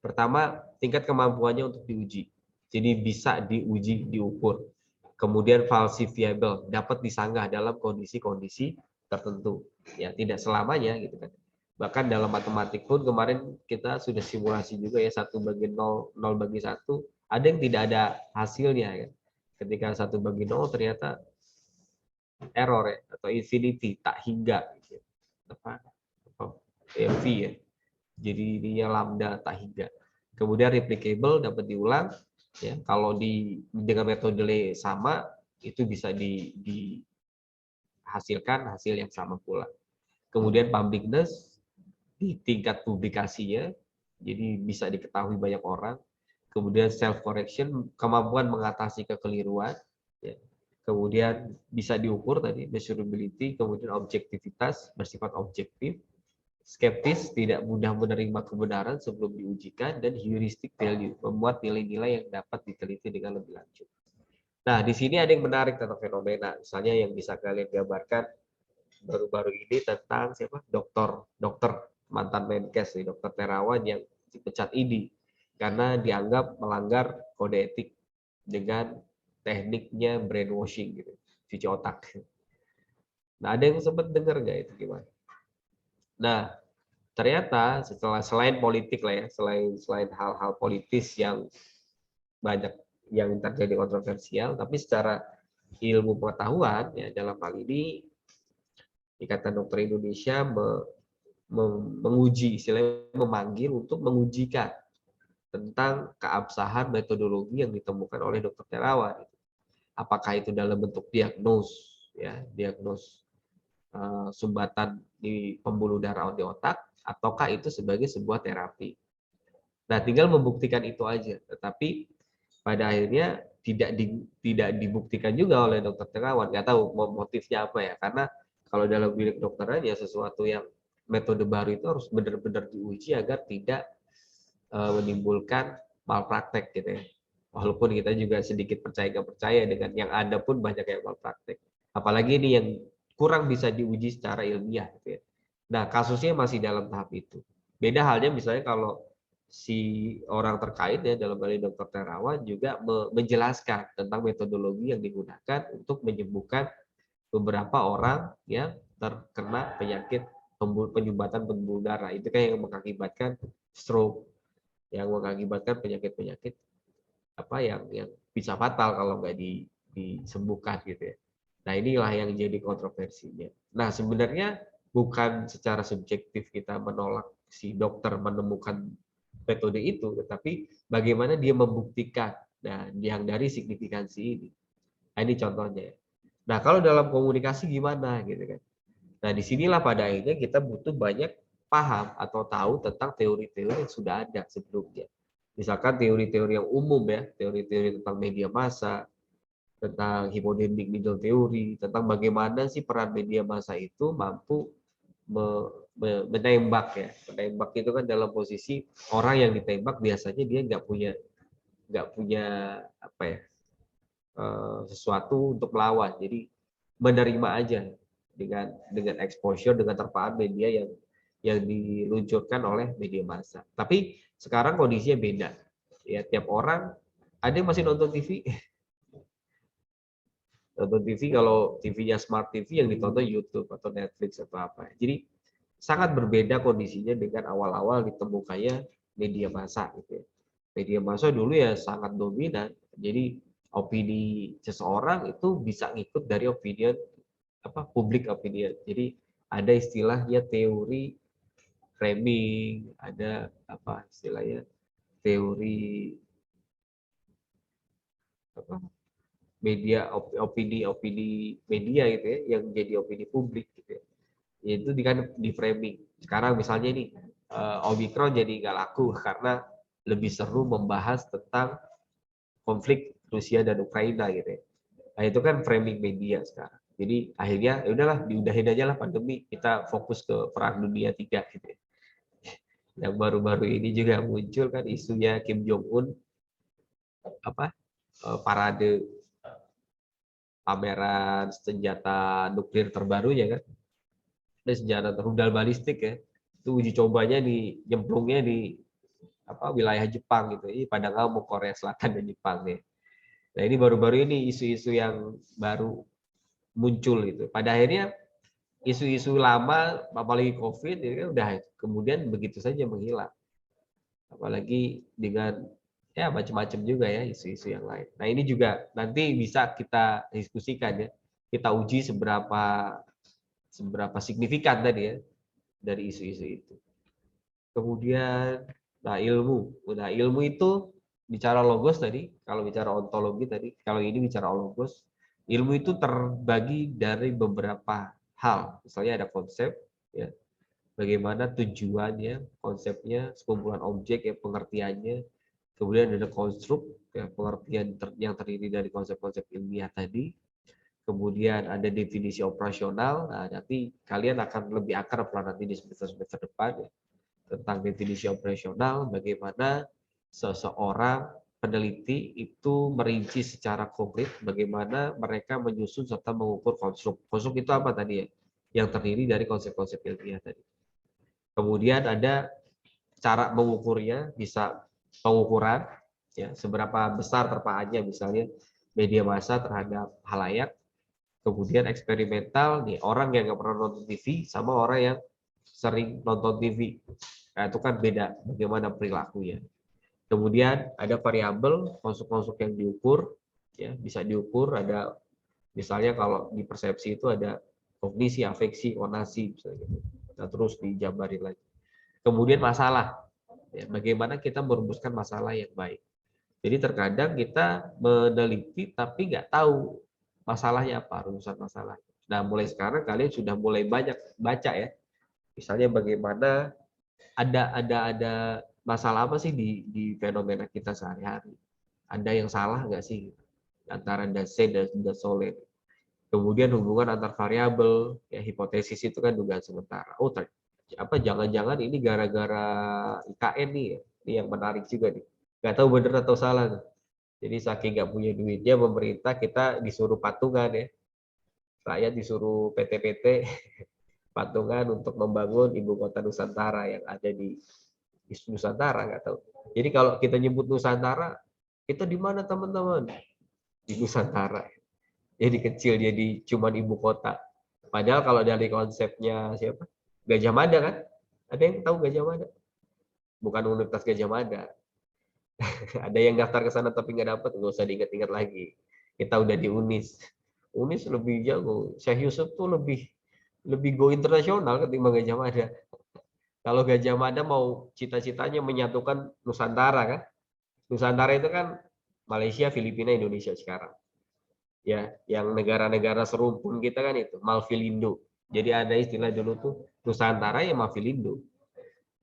[SPEAKER 6] Pertama, tingkat kemampuannya untuk diuji. Jadi bisa diuji, diukur. Kemudian falsifiable, dapat disanggah dalam kondisi-kondisi tertentu. Ya, tidak selamanya gitu kan. Bahkan dalam matematik pun kemarin kita sudah simulasi juga ya 1/0, 0/1, ada yang tidak ada hasilnya ya. Ketika 1/0 ternyata error ya, atau infinity, tak hingga gitu. Apa V ya. Jadi ininya lambda tak hingga. Kemudian replicable, dapat diulang ya. Kalau dengan metode sama itu bisa dihasilkan hasil yang sama pula. Kemudian publicness di tingkat publikasinya, jadi bisa diketahui banyak orang. Kemudian self correction, kemampuan mengatasi kekeliruan ya. Kemudian bisa diukur tadi measurability, kemudian objektivitas, bersifat objektif. Skeptis, tidak mudah menerima kebenaran sebelum diujikan, dan heuristic value, memuat nilai-nilai yang dapat diteliti dengan lebih lanjut. Nah, di sini ada yang menarik tentang fenomena, misalnya yang bisa kalian gambarkan baru-baru ini tentang siapa? Dokter mantan Menkes nih, Dokter Terawan yang dipecat ID karena dianggap melanggar kode etik dengan tekniknya brainwashing gitu, cuci otak. Nah, ada yang sempat dengar nggak itu gimana? Nah, ternyata setelah selain politik lah ya, selain hal-hal politis yang banyak yang terjadi kontroversial, tapi secara ilmu pengetahuan ya dalam hal ini Ikatan Dokter Indonesia menguji, istilahnya memanggil untuk mengujikan tentang keabsahan metodologi yang ditemukan oleh Dokter Terawan. Apakah itu dalam bentuk diagnos, ya, diagnos sumbatan di pembuluh darah di otak, ataukah itu sebagai sebuah terapi. Nah, tinggal membuktikan itu aja. Tetapi pada akhirnya tidak dibuktikan juga oleh Dokter Terawan. Nggak tahu motifnya apa ya. Karena kalau dalam bilik kedokteran ya sesuatu yang metode baru itu harus benar-benar diuji agar tidak menimbulkan malpraktek gitu ya. Walaupun kita juga sedikit percaya nggak percaya dengan yang ada pun banyak yang malpraktek. Apalagi ini yang kurang bisa diuji secara ilmiah gitu ya. Nah, kasusnya masih dalam tahap itu. Beda halnya misalnya kalau si orang terkait ya dalam hal ini Dokter Terawan juga menjelaskan tentang metodologi yang digunakan untuk menyembuhkan beberapa orang yang terkena penyakit penyumbatan pembuluh darah. Itu kan yang mengakibatkan stroke, yang mengakibatkan penyakit-penyakit apa yang bisa fatal kalau nggak disembuhkan gitu ya. Nah, inilah yang jadi kontroversinya. Nah, sebenarnya bukan secara subjektif kita menolak si dokter menemukan metode itu, tetapi bagaimana dia membuktikan nah yang dari signifikansi ini. Nah, ini contohnya. Nah, kalau dalam komunikasi gimana gitu kan. Nah, disinilah pada akhirnya kita butuh banyak paham atau tahu tentang teori-teori yang sudah ada sebelumnya. Misalkan teori-teori yang umum ya, teori-teori tentang media massa, tentang hipodynamic needle theory, tentang bagaimana sih peran media massa itu mampu menembak ya. Menembak itu kan dalam posisi orang yang ditembak biasanya dia nggak punya apa ya sesuatu untuk melawan. Jadi menerima aja dengan exposure, dengan terpaan media yang diluncurkan oleh media massa. Tapi sekarang kondisinya beda. Ya, tiap orang ada yang masih nonton TV. Nonton TV kalau TV-nya smart TV yang ditonton YouTube atau Netflix atau apa. Jadi sangat berbeda kondisinya dengan awal-awal ditemukannya media massa gitu ya. Media massa dulu ya sangat dominan. Jadi opini seseorang itu bisa ngikut dari opinion public opinion. Jadi ada istilahnya teori framing, ada istilahnya teori media opini media gitu ya, yang jadi opini publik gitu ya. Itu di framing. Sekarang misalnya nih Omikron jadi nggak laku karena lebih seru membahas tentang konflik Rusia dan Ukraina gitu ya. Nah, itu kan framing media sekarang. Jadi akhirnya ya udahlah diudahin aja lah pandemi, kita fokus ke perang dunia 3 gitu ya. Yang baru-baru ini juga muncul kan isunya Kim Jong Un parade pameran senjata nuklir terbarunya kan. Ada senjata rudal balistik ya. Itu uji cobanya nyemplungnya di wilayah Jepang gitu. Ini pada ngamuk Korea Selatan dan Jepang nih. Nah, ini baru-baru ini isu-isu yang baru muncul gitu. Pada akhirnya isu-isu lama apalagi COVID ini kan udah kemudian begitu saja menghilang. Apalagi dengan ya macam-macam juga ya isu-isu yang lain. Nah, ini juga nanti bisa kita diskusikan ya. Kita uji seberapa signifikan tadi ya dari isu-isu itu. Kemudian ilmu itu bicara logos tadi, kalau bicara ontologi tadi, kalau ini bicara logos, ilmu itu terbagi dari beberapa hal. Misalnya ada konsep ya. Bagaimana tujuannya, konsepnya, sekumpulan objek ya, pengertiannya. Kemudian ada konstruk ya, pengertian yang terdiri dari konsep-konsep ilmiah tadi. Kemudian ada definisi operasional. Nah, nanti kalian akan lebih akrab lah nanti di semester depan ya, tentang definisi operasional, bagaimana seseorang peneliti itu merinci secara konkret bagaimana mereka menyusun serta mengukur konstruk. Konstruk itu apa tadi ya? Yang terdiri dari konsep-konsep ilmiah tadi. Kemudian ada cara mengukurnya, bisa pengukuran ya, seberapa besar terpaannya misalnya media massa terhadap halayak. Kemudian eksperimental nih, orang yang nggak pernah nonton TV sama orang yang sering nonton TV. Nah, itu kan beda bagaimana perilakunya. Kemudian ada variabel konstruk-konstruk yang diukur, ya bisa diukur. Ada misalnya kalau di persepsi itu ada kognisi, afeksi, onasi, misalnya gitu. Nah, terus dijabarin lagi. Kemudian masalah, ya, bagaimana kita merumuskan masalah yang baik. Jadi terkadang kita meneliti tapi nggak tahu masalahnya apa, rumusan masalah. Nah, mulai sekarang kalian sudah mulai banyak baca ya. Misalnya bagaimana ada masalah apa sih di fenomena kita sehari-hari. Ada yang salah nggak sih antara dase dan dasole. Kemudian hubungan antar variabel, ya hipotesis itu kan dugaan sementara. Oh, jangan-jangan ini gara-gara IKN nih ya. Ini yang menarik juga nih. Nggak tahu benar atau salah. Jadi saking nggak punya duitnya pemerintah kita disuruh patungan ya. Rakyat disuruh PT-PT patungan untuk membangun ibu kota Nusantara yang ada di Nusantara, nggak tahu. Jadi kalau kita nyebut Nusantara, kita di mana teman-teman? Di Nusantara. Jadi kecil, jadi cuman ibu kota. Padahal kalau dari konsepnya siapa? Gajah Mada kan? Ada yang tahu Gajah Mada? Bukan Universitas Gajah Mada. Ada yang daftar ke sana tapi nggak dapat, nggak usah diingat-ingat lagi. Kita udah di UNIS. UNIS lebih jago. Syekh Yusuf tuh lebih go internasional ketimbang Gajah Mada. Kalau Gajah Mada mau cita-citanya menyatukan Nusantara kan? Nusantara itu kan Malaysia, Filipina, Indonesia sekarang. Ya, yang negara-negara serumpun kita kan itu Malfilindo. Jadi ada istilah dulu tuh Nusantara ya Malfilindo.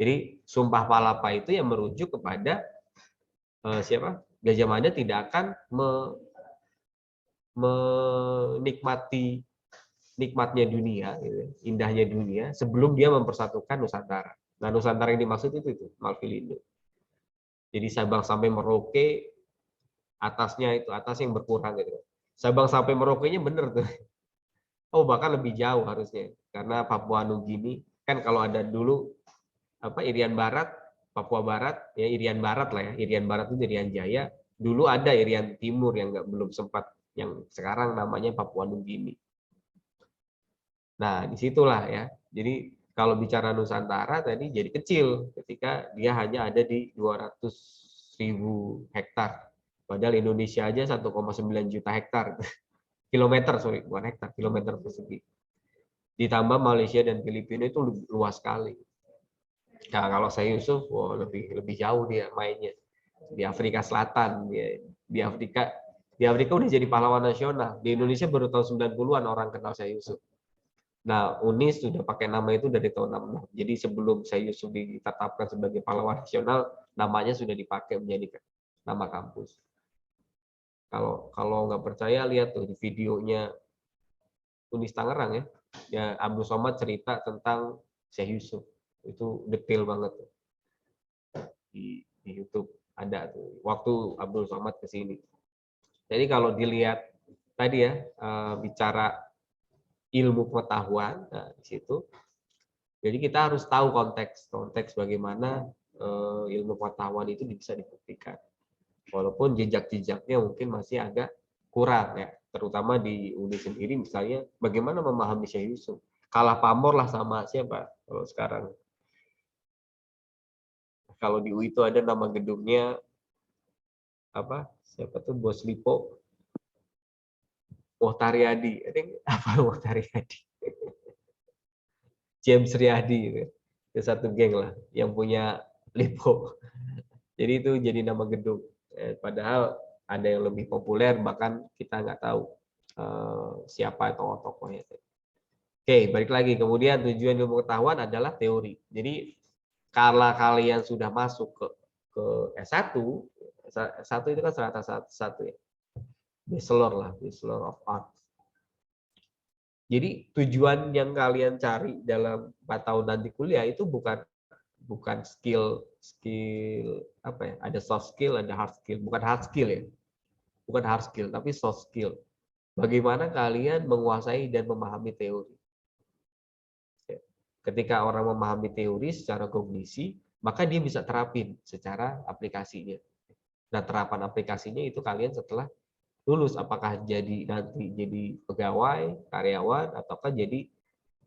[SPEAKER 6] Jadi Sumpah Palapa itu yang merujuk kepada siapa? Gajah Mada tidak akan menikmati nikmatnya dunia, gitu, indahnya dunia sebelum dia mempersatukan Nusantara. Nah, Nusantara yang dimaksud itu Malfilindo. Jadi Sabang sampai Merauke atasnya itu atas yang berkurang gitu. Sabang sampai Merauke-nya bener tuh. Oh, bahkan lebih jauh harusnya karena Papua Nugini kan kalau ada dulu Irian Barat, Papua Barat, ya Irian Barat lah ya. Irian Barat itu Irian Jaya. Dulu ada Irian Timur yang belum sempat, yang sekarang namanya Papua Nugini. Nah, disitulah ya. Jadi kalau bicara Nusantara tadi jadi kecil ketika dia hanya ada di 200.000 hektar. Padahal Indonesia aja 1,9 juta hektar. Kilometer, sorry, bukan hektar, kilometer persegi. Ditambah Malaysia dan Filipina itu luas sekali. Nah, kalau saya Yusuf, lebih jauh dia mainnya. Di Afrika Selatan, di Afrika udah jadi pahlawan nasional. Di Indonesia baru tahun 90-an orang kenal saya Yusuf. Nah, UNIS sudah pakai nama itu dari tahun 66. Jadi sebelum saya Yusuf ditetapkan sebagai pahlawan nasional, namanya sudah dipakai menjadi nama kampus. Kalau nggak percaya lihat tuh di videonya UNIS Tangerang ya. Ya Abdul Somad cerita tentang Syekh Yusuf. Itu detail banget tuh. Di YouTube ada tuh waktu Abdul Somad ke sini. Jadi kalau dilihat tadi ya bicara ilmu pengetahuan, nah di situ. Jadi kita harus tahu konteks bagaimana ilmu pengetahuan itu bisa dibuktikan. Walaupun jejak-jejaknya mungkin masih agak kurang ya, terutama di UNI sendiri misalnya bagaimana memahami Syekh Yusuf. Kalah pamor lah sama siapa kalau sekarang. Kalau di UI itu ada nama gedungnya apa? Siapa tuh Bos Lipo? Mohtaryadi. Apa Mohtaryadi? James Riyadi gitu. Itu satu geng lah yang punya Lipo. Jadi itu jadi nama gedung. Padahal ada yang lebih populer, bahkan kita nggak tahu siapa tokoh-tokohnya. Oke, balik lagi. Kemudian tujuan ilmu pengetahuan adalah teori. Jadi kalau kalian sudah masuk ke S1, S1 itu kan strata 1 ya. Bachelor of Art. Jadi tujuan yang kalian cari dalam 4 tahun nanti kuliah itu bukan skill apa ya, ada soft skill, ada hard skill. Bukan hard skill ya, bukan hard skill tapi soft skill. Bagaimana kalian menguasai dan memahami teori. Ketika orang memahami teori secara kognisi, maka dia bisa terapin secara aplikasinya. Nah, terapan aplikasinya itu kalian setelah lulus, apakah nanti jadi pegawai, karyawan, ataukah jadi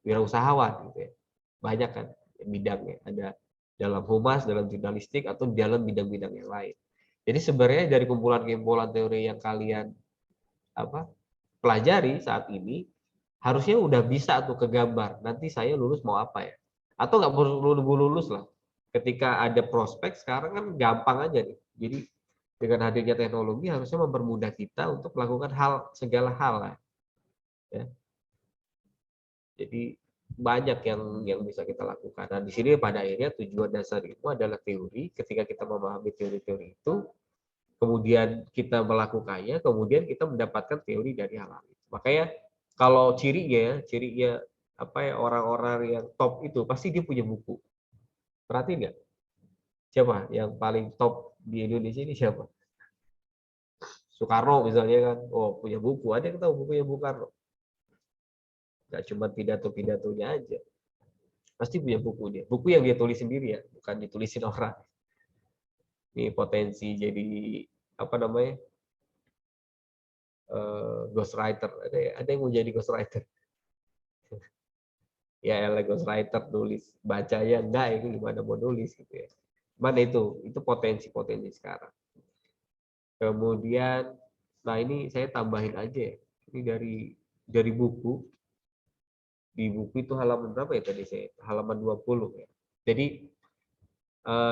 [SPEAKER 6] wirausahawan gitu ya. Banyak kan bidangnya, ada dalam humas, dalam jurnalistik, atau dalam bidang-bidang yang lain. Jadi sebenarnya dari kumpulan-kumpulan teori yang kalian pelajari saat ini, harusnya udah bisa tuh kegambar. Nanti saya lulus mau apa ya? Atau nggak perlu lulus lah. Ketika ada prospek sekarang kan gampang aja nih. Jadi dengan hadirnya teknologi harusnya mempermudah kita untuk melakukan segala hal lah. Ya. Jadi banyak yang bisa kita lakukan. Nah, di sini pada akhirnya tujuan dasar itu adalah teori. Ketika kita memahami teori-teori itu, kemudian kita melakukannya, kemudian kita mendapatkan teori dari hal itu. Makanya kalau cirinya apa ya, orang-orang yang top itu pasti dia punya buku. Perhatiin nggak? Siapa yang paling top di Indonesia ini siapa? Soekarno misalnya kan, punya buku. Ada yang tahu bukunya Bung Karno? Nggak cuma pidato-pidatonya aja. Pasti punya buku dia. Buku yang dia tulis sendiri ya, bukan ditulisin orang. Ini potensi jadi apa namanya? Ghostwriter. Ada yang mau jadi ghostwriter? Ya, ghostwriter tulis, bacanya enggak, itu gimana mau nulis gitu ya. Mana itu potensi-potensi sekarang. Kemudian, nah ini saya tambahin aja ya. Ini dari buku. Di buku itu halaman berapa ya tadi saya? Halaman 20 ya. Jadi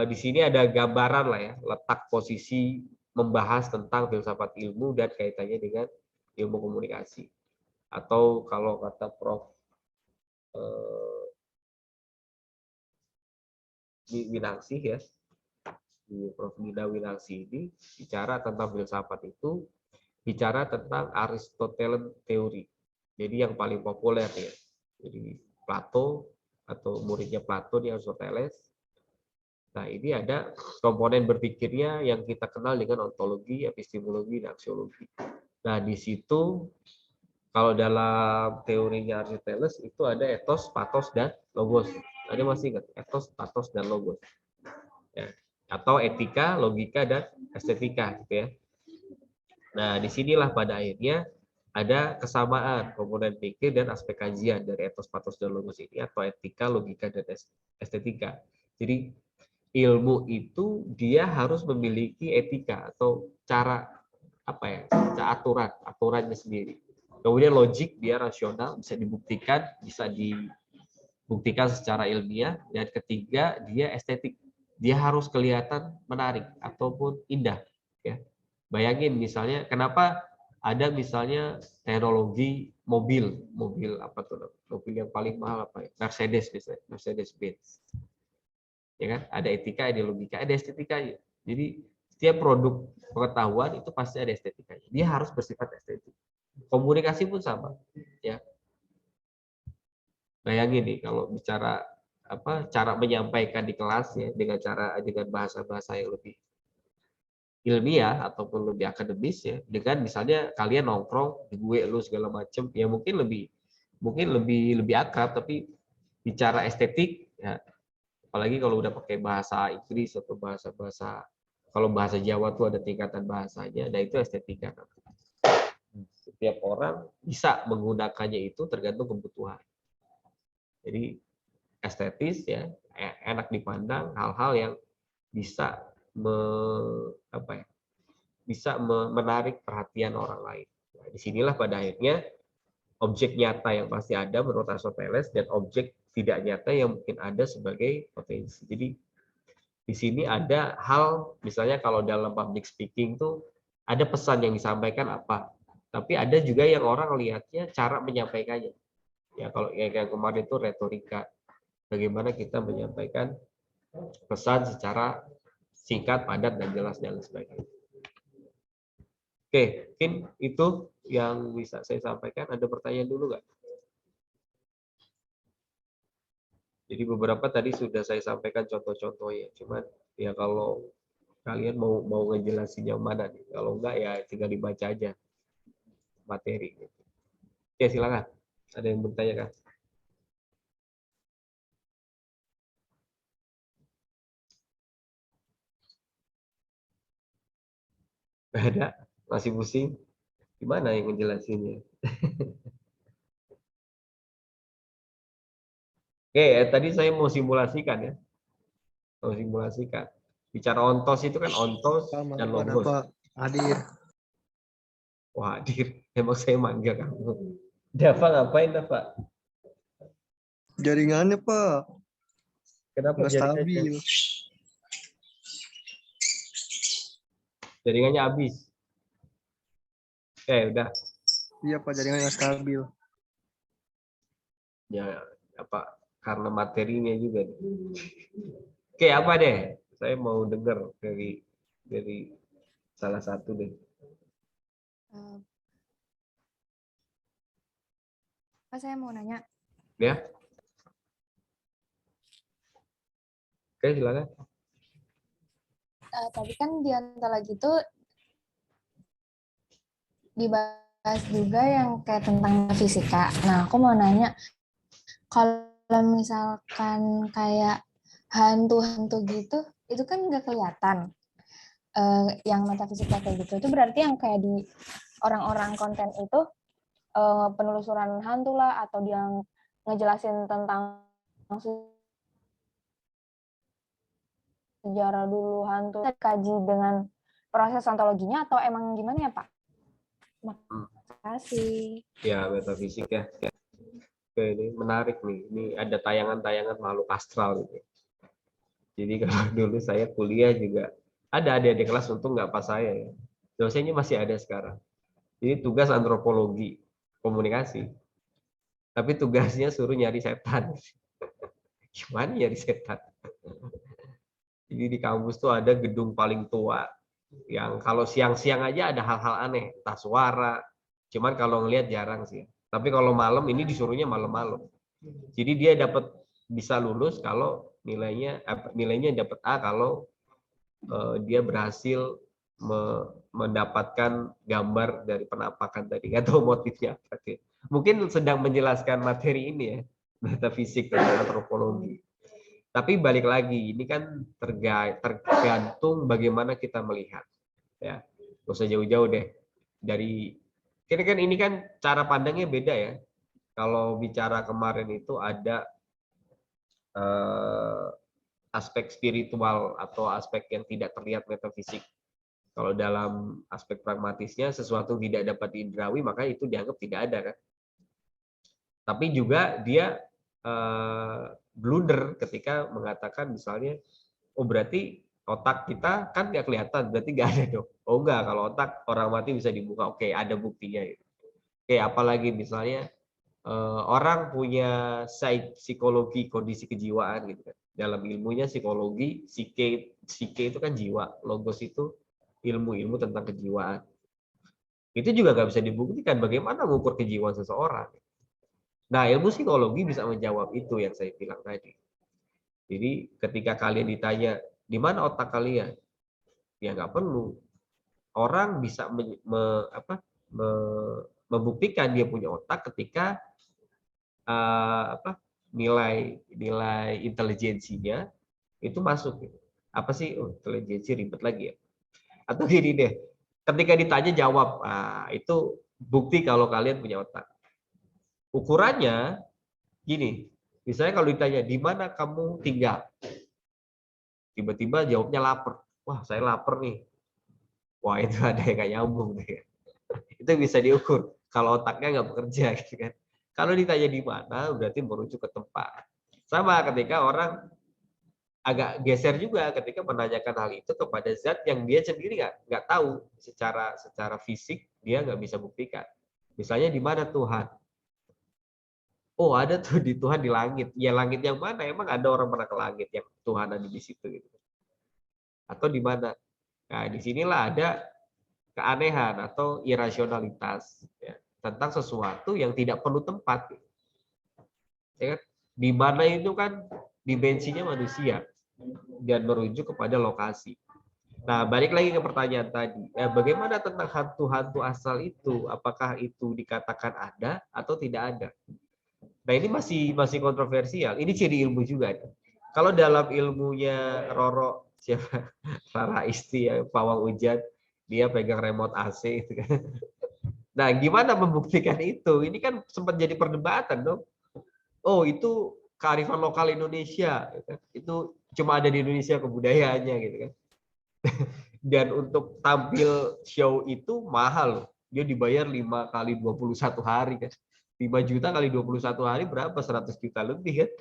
[SPEAKER 6] di sini ada gambaran lah ya, letak posisi membahas tentang filsafat ilmu dan kaitannya dengan ilmu komunikasi. Atau kalau kata Prof. Winangsih ya, Prof. Nida Winangsih ini bicara tentang filsafat itu, bicara tentang Aristotelian teori. Jadi yang paling populer ya. Jadi Plato atau muridnya Plato di Aristoteles. Nah, ini ada komponen berpikirnya yang kita kenal dengan ontologi, epistemologi, dan aksiologi. Nah, di situ kalau dalam teorinya Aristoteles itu ada ethos, pathos, dan logos. Ada masih ingat? Ethos, pathos, dan logos. Ya. Atau etika, logika, dan estetika gitu ya. Nah, disinilah pada akhirnya ada kesamaan komponen pikir dan aspek kajian dari ethos, pathos, dan logos ini, atau etika, logika, dan estetika. Jadi ilmu itu dia harus memiliki etika atau cara apa ya, aturannya sendiri. Kemudian logik, dia rasional, bisa dibuktikan secara ilmiah. Dan ketiga, dia estetik, dia harus kelihatan menarik ataupun indah. Ya, bayangin misalnya, kenapa ada misalnya teknologi mobil apa tuh, mobil yang paling mahal apa ya, Mercedes misalnya, Mercedes-Benz. Ya kan, ada etika, ada logika, ada estetikanya. Jadi setiap produk pengetahuan itu pasti ada estetikanya. Dia harus bersifat estetik. Komunikasi pun sama, ya. Bayangin nih kalau bicara cara menyampaikan di kelas ya dengan bahasa-bahasa yang lebih ilmiah ataupun lebih akademis ya, dengan misalnya kalian nongkrong di gue lu segala macem ya, mungkin lebih akrab, tapi bicara estetik ya, apalagi kalau udah pakai bahasa Inggris atau kalau bahasa Jawa tuh ada tingkatan bahasanya, nah itu estetika. Setiap orang bisa menggunakannya itu tergantung kebutuhan. Jadi estetis ya, enak dipandang, hal-hal yang bisa menarik perhatian orang lain. Nah, disinilah pada akhirnya objek nyata yang pasti ada menurut Aristoteles dan objek tidak nyata yang mungkin ada sebagai potensi. Jadi di sini ada hal, misalnya kalau dalam public speaking tuh ada pesan yang disampaikan apa, tapi ada juga yang orang lihatnya cara menyampaikannya. Ya kalau kayak kemarin itu retorika, bagaimana kita menyampaikan pesan secara singkat, padat, dan jelas dan sebagainya. Oke, mungkin itu yang bisa saya sampaikan. Ada pertanyaan dulu nggak? Jadi beberapa tadi sudah saya sampaikan contoh-contohnya. Cuman ya kalau kalian mau ngejelasin yang mana nih? Kalau enggak ya tinggal dibaca aja materi. Oke, silakan. Ada yang bertanya kan? Nggak ada? Masih pusing? Gimana yang ngejelasinnya? Oke, tadi saya mau simulasikan ya. Mau simulasikan. Bicara ontos itu kan ontos dan logos.
[SPEAKER 11] Hadir.
[SPEAKER 6] Wah, hadir. Emang saya manggil kamu. Dava ngapain, Dava?
[SPEAKER 11] Jaringannya, Pak.
[SPEAKER 6] Kenapa
[SPEAKER 11] nggak stabil?
[SPEAKER 6] Jaringannya habis. Udah.
[SPEAKER 11] Iya, Pak, jaringannya nggak stabil.
[SPEAKER 6] Ya, karena materinya juga. Oke, apa deh? Saya mau dengar dari salah satu deh.
[SPEAKER 12] Pak, saya mau nanya.
[SPEAKER 6] Ya. Oke, silakan.
[SPEAKER 12] Tadi kan di ontologi itu dibahas juga yang kayak tentang fisika. Nah, aku mau nanya, kalau misalkan kayak hantu-hantu gitu, itu kan nggak kelihatan. Yang metafisika kayak gitu, itu berarti yang kayak di orang-orang konten itu penelusuran hantu lah, atau dia ngejelasin tentang sejarah dulu hantu, kaji dengan proses ontologinya, atau emang gimana ya, Pak? Makasih.
[SPEAKER 6] Ya, metafisik ya. Oke, ini menarik nih. Ini ada tayangan-tayangan makhluk astral gitu. Jadi kalau dulu saya kuliah juga ada adik-adik kelas, untung nggak pas saya ya. Dosennya masih ada sekarang. Jadi tugas antropologi komunikasi. Tapi tugasnya suruh nyari setan. Gimana nyari setan? Jadi di kampus tuh ada gedung paling tua yang kalau siang-siang aja ada hal-hal aneh, entah suara. Cuman kalau ngelihat jarang sih. Tapi kalau malam ini disuruhnya malam-malam. Jadi dia bisa lulus kalau nilainya dapat A kalau dia berhasil mendapatkan gambar dari penampakan tadi. Nggak tahu motifnya apa. Mungkin sedang menjelaskan materi ini ya, metafisik dan antropologi. Tapi balik lagi, ini kan tergantung bagaimana kita melihat. Ya, nggak usah jauh-jauh deh. Kan ini kan cara pandangnya beda ya. Kalau bicara kemarin itu ada aspek spiritual atau aspek yang tidak terlihat metafisik. Kalau dalam aspek pragmatisnya sesuatu tidak dapat diindrawi maka itu dianggap tidak ada kan. Tapi juga dia blunder ketika mengatakan misalnya, oh berarti otak kita kan nggak kelihatan, berarti nggak ada dong. Oh enggak, kalau otak orang mati bisa dibuka, oke ada buktinya. Oke, apalagi misalnya orang punya psikologi kondisi kejiwaan gitu kan. Dalam ilmunya psikologi, psike itu kan jiwa, logos itu ilmu tentang kejiwaan. Itu juga nggak bisa dibuktikan bagaimana mengukur kejiwaan seseorang. Nah, ilmu psikologi bisa menjawab itu yang saya bilang tadi. Jadi ketika kalian ditanya, di mana otak kalian? Ya nggak perlu. Orang bisa membuktikan dia punya otak ketika nilai intelijensinya itu masuk. Apa sih? Oh, intelijensi ribet lagi ya. Atau gini deh, ketika ditanya jawab, itu bukti kalau kalian punya otak. Ukurannya gini, misalnya kalau ditanya di mana kamu tinggal, tiba-tiba jawabnya lapar. Wah, saya lapar nih. Wah, itu ada yang nggak nyambung deh. Itu bisa diukur kalau otaknya nggak bekerja gitu kan. Kalau ditanya di mana, berarti merujuk ke tempat. Sama ketika orang agak geser juga ketika menanyakan hal itu kepada zat yang dia sendiri nggak tahu secara fisik, dia nggak bisa buktikan. Misalnya di mana Tuhan? Oh ada tuh di Tuhan di langit. Ya langit yang mana? Emang ada orang pernah ke langit yang Tuhan ada di situ gitu. Atau di mana? Nah disinilah ada keanehan atau irasionalitas ya, tentang sesuatu yang tidak perlu tempat. Ya kan? Di mana itu kan dimensinya manusia dan merujuk kepada lokasi. Nah balik lagi ke pertanyaan tadi. Bagaimana tentang hantu-hantu asal itu? Apakah itu dikatakan ada atau tidak ada? Nah ini masih kontroversial. Ini ciri ilmu juga. Kalau dalam ilmunya Roro siapa Rara Isti ya, pawang hujan, dia pegang remote AC gitu kan. Nah gimana membuktikan itu? Ini kan sempat jadi perdebatan dong. Oh itu kearifan lokal Indonesia. Itu cuma ada di Indonesia kebudayaannya gitu kan. Dan untuk tampil show itu mahal. Dia dibayar 5 kali 21 hari kan. 5 juta kali 21 hari berapa? 100 juta lebih kan.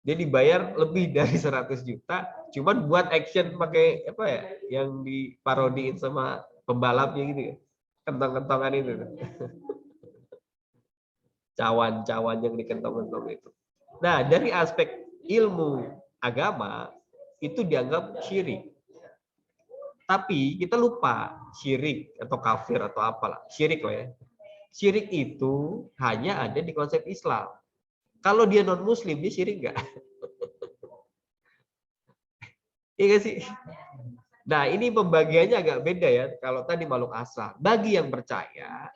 [SPEAKER 6] Dia dibayar lebih dari 100 juta cuman buat action pakai apa ya yang diparodiin sama pembalapnya gitu ya. Kentong-kentongan itu. Cawan-cawan yang dikentong-kentong itu. Nah, dari aspek ilmu agama itu dianggap syirik. Tapi kita lupa syirik atau kafir atau apalah. Syirik lah ya. Syirik itu hanya ada di konsep Islam. Kalau dia non-muslim, dia syirik nggak? Iya nggak sih? Nah, ini pembagiannya agak beda ya. Kalau tadi makhluk asal. Bagi yang percaya,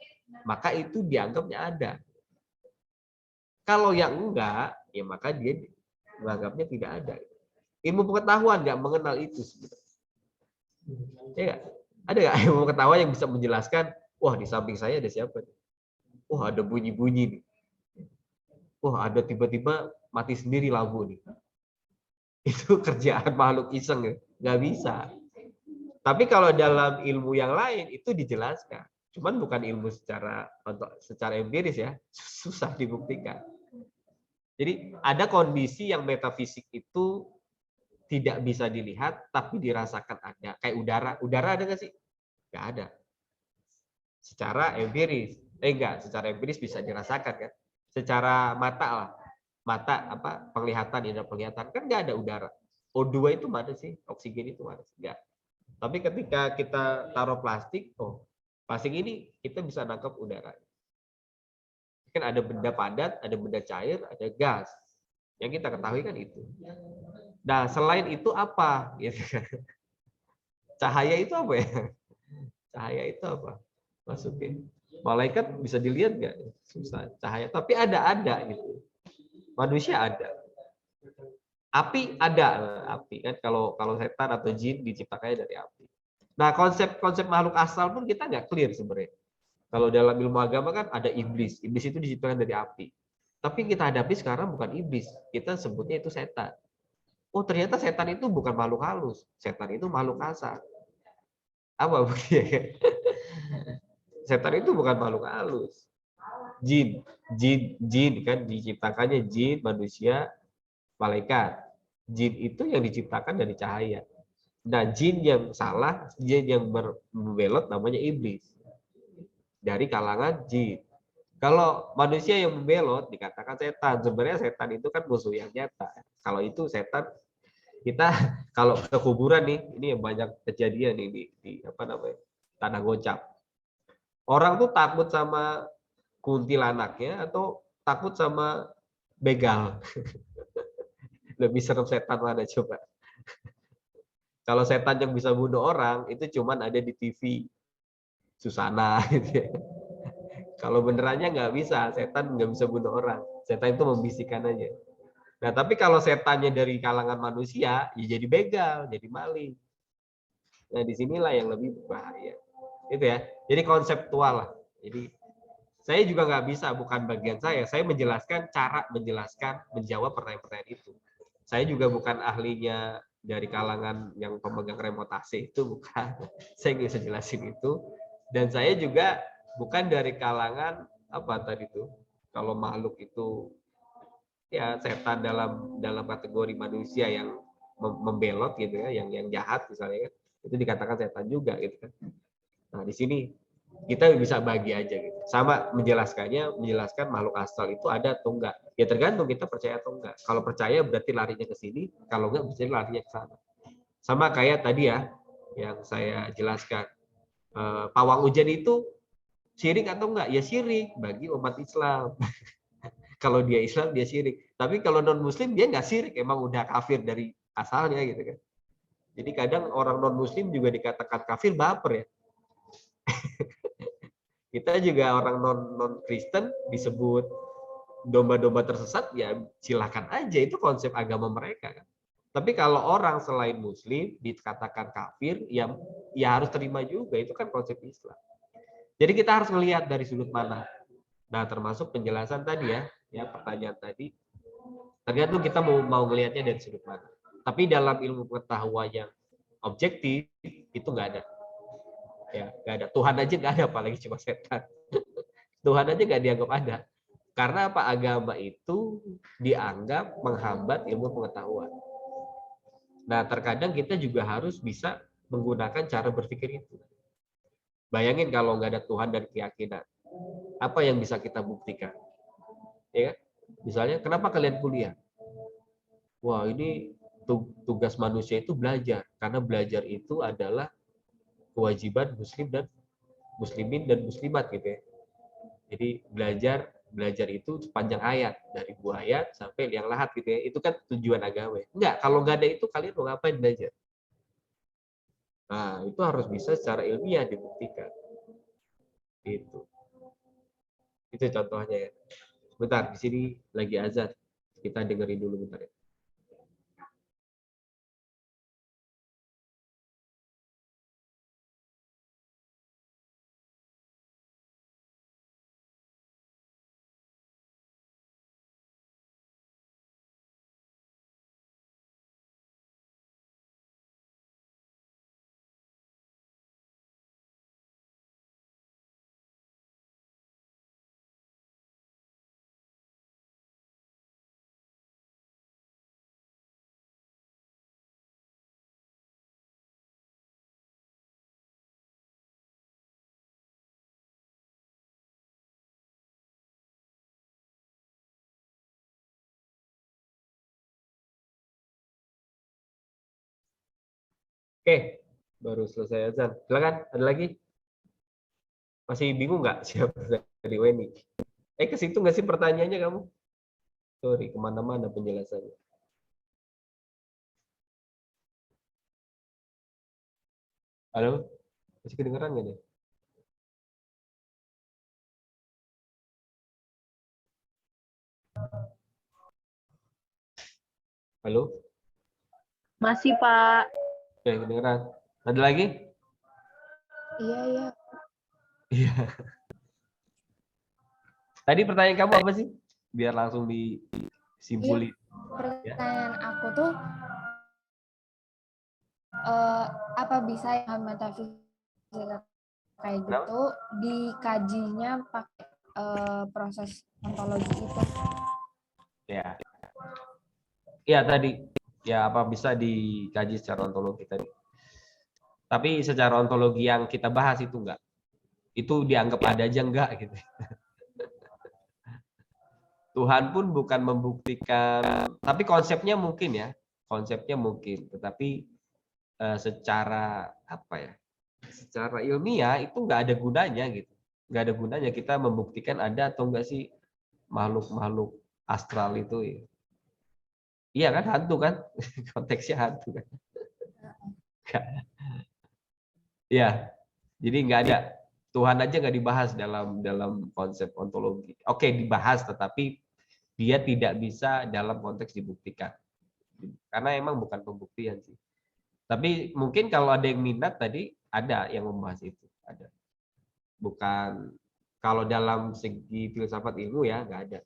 [SPEAKER 6] maka itu dianggapnya ada. Kalau yang enggak, ya maka dia menganggapnya tidak ada. Ilmu pengetahuan nggak mengenal itu sebenarnya. Ya, ada nggak ilmu pengetahuan yang bisa menjelaskan, wah di samping saya ada siapa? Wah ada bunyi-bunyi nih. Wah ada tiba-tiba mati sendiri lampu nih. Itu kerjaan makhluk iseng ya, nggak bisa. Tapi kalau dalam ilmu yang lain itu dijelaskan. Cuman bukan ilmu secara empiris ya, susah dibuktikan. Jadi ada kondisi yang metafisik itu tidak bisa dilihat tapi dirasakan ada. Kayak udara. Udara ada nggak sih? Nggak ada. Secara empiris. Secara empiris bisa dirasakan kan. Secara mata lah. Mata apa penglihatan, indera penglihatan kan nggak ada udara. O2 itu mana sih? Oksigen itu mana sih? Nggak. Tapi ketika kita taruh plastik, plastik ini kita bisa nangkap udara. Kan ada benda padat, ada benda cair, ada gas. Yang kita ketahui kan itu. Nah, selain itu apa? Cahaya itu apa ya? Cahaya itu apa? Masukin. Malaikat bisa dilihat nggak? Susah. Cahaya, tapi ada gitu. Manusia ada. Api ada. Api kan kalau setan atau jin diciptakannya dari api. Nah, konsep makhluk asal pun kita nggak clear sebenarnya. Kalau dalam ilmu agama kan ada iblis. Iblis itu diciptakan dari api. Tapi kita hadapi sekarang bukan iblis. Kita sebutnya itu setan. Oh, ternyata setan itu bukan makhluk halus. Setan itu makhluk kasar. Apa buktinya? Setan itu bukan makhluk halus. Jin kan diciptakannya jin, manusia, malaikat. Jin itu yang diciptakan dari cahaya. Nah, jin yang salah, jin yang berbelot namanya iblis. Dari kalangan jin. Kalau manusia yang membelot dikatakan setan. Sebenarnya setan itu kan musuh yang nyata. Kalau itu setan, kita kalau ke kuburan nih, ini yang banyak kejadian ini di apa namanya? Tanah Gocap. Orang tuh takut sama kuntilanaknya atau takut sama begal. Lebih serem setan mana coba? Kalau setan yang bisa bunuh orang itu cuman ada di TV Susana gitu ya. Kalau benerannya nggak bisa, setan nggak bisa bunuh orang. Setan itu membisikkan aja. Nah, tapi kalau setannya dari kalangan manusia, ya jadi begal, jadi maling. Nah, disinilah yang lebih berbahaya. Itu ya. Jadi konseptual lah. Jadi saya juga nggak bisa, bukan bagian saya. Saya menjelaskan cara menjawab pertanyaan-pertanyaan itu. Saya juga bukan ahlinya dari kalangan yang pemegang remote AC itu, bukan. Saya nggak bisa jelasin itu. Dan saya juga bukan dari kalangan apa tadi itu. Kalau makhluk itu ya setan dalam kategori manusia yang membelot gitu ya, yang jahat misalnya kan, itu dikatakan setan juga gitu kan. Nah, di sini kita bisa bagi aja gitu. Sama menjelaskan makhluk astral itu ada atau enggak. Ya tergantung kita percaya atau enggak. Kalau percaya berarti larinya ke sini, kalau enggak berarti larinya ke sana. Sama kayak tadi ya yang saya jelaskan. Pawang hujan itu syirik atau enggak? Ya syirik bagi umat Islam. Kalau dia Islam dia syirik. Tapi kalau non muslim dia enggak syirik, emang udah kafir dari asalnya gitu kan. Jadi kadang orang non muslim juga dikatakan kafir baper ya. Kita juga orang non Kristen disebut domba-domba tersesat, ya silakan aja, itu konsep agama mereka kan. Tapi kalau orang selain muslim dikatakan kafir, ya harus terima juga, itu kan konsep Islam. Jadi kita harus melihat dari sudut mana. Nah, termasuk penjelasan tadi ya pertanyaan tadi, tergantung kita mau melihatnya dari sudut mana. Tapi dalam ilmu pengetahuan yang objektif itu nggak ada. Ya, nggak ada. Tuhan aja nggak ada, apalagi cuma setan. Tuhan aja nggak dianggap ada. Karena apa? Agama itu dianggap menghambat ilmu pengetahuan. Nah, terkadang kita juga harus bisa menggunakan cara berpikir itu. Bayangin kalau nggak ada Tuhan dan keyakinan, apa yang bisa kita buktikan? Ya, misalnya, kenapa kalian kuliah? Wah, ini tugas manusia itu belajar, karena belajar itu adalah kewajiban muslim dan muslimin dan muslimat gitu ya. Jadi belajar itu sepanjang ayat, dari 2 ayat sampai liang lahat gitu ya. Itu kan tujuan agama. Enggak, kalau nggak ada itu kalian mau ngapain belajar? Nah, itu harus bisa secara ilmiah dibuktikan. Itu contohnya ya. Bentar, di sini lagi azan. Kita dengerin dulu bentar ya. Oke, baru selesai azan. Silakan, ada lagi? Masih bingung nggak siapa dari Weni? Ke situ nggak sih pertanyaannya kamu? Sorry, kemana-mana penjelasannya. Halo? Masih kedengeran nggak nih? Halo?
[SPEAKER 4] Masih, Pak.
[SPEAKER 6] Oke, kedengeran. Ada lagi?
[SPEAKER 12] Iya.
[SPEAKER 6] Iya. Tadi pertanyaan kamu apa sih? Biar langsung disimpulin.
[SPEAKER 12] Pertanyaan aku tuh, apa bisa yang metafisika kayak gitu dikajinya pakai proses ontologi itu.
[SPEAKER 6] Ya. Ya tadi ya apa bisa dikaji secara ontologi tadi. Tapi secara ontologi yang kita bahas itu enggak. Itu dianggap ada aja enggak gitu. Tuhan pun bukan membuktikan, tapi konsepnya mungkin ya, konsepnya mungkin, tetapi secara apa ya, secara ilmiah itu nggak ada gunanya gitu, nggak ada gunanya kita membuktikan ada atau enggak sih makhluk-makhluk astral itu ya. Iya kan, hantu kan, konteksnya hantu kan. Ya, jadi nggak ada. Tuhan aja nggak dibahas dalam konsep ontologi. Oke, dibahas, tetapi dia tidak bisa dalam konteks dibuktikan. Karena emang bukan pembuktian sih. Tapi mungkin kalau ada yang minat tadi, ada yang membahas itu. Ada. Bukan, kalau dalam segi filsafat ilmu ya, nggak ada.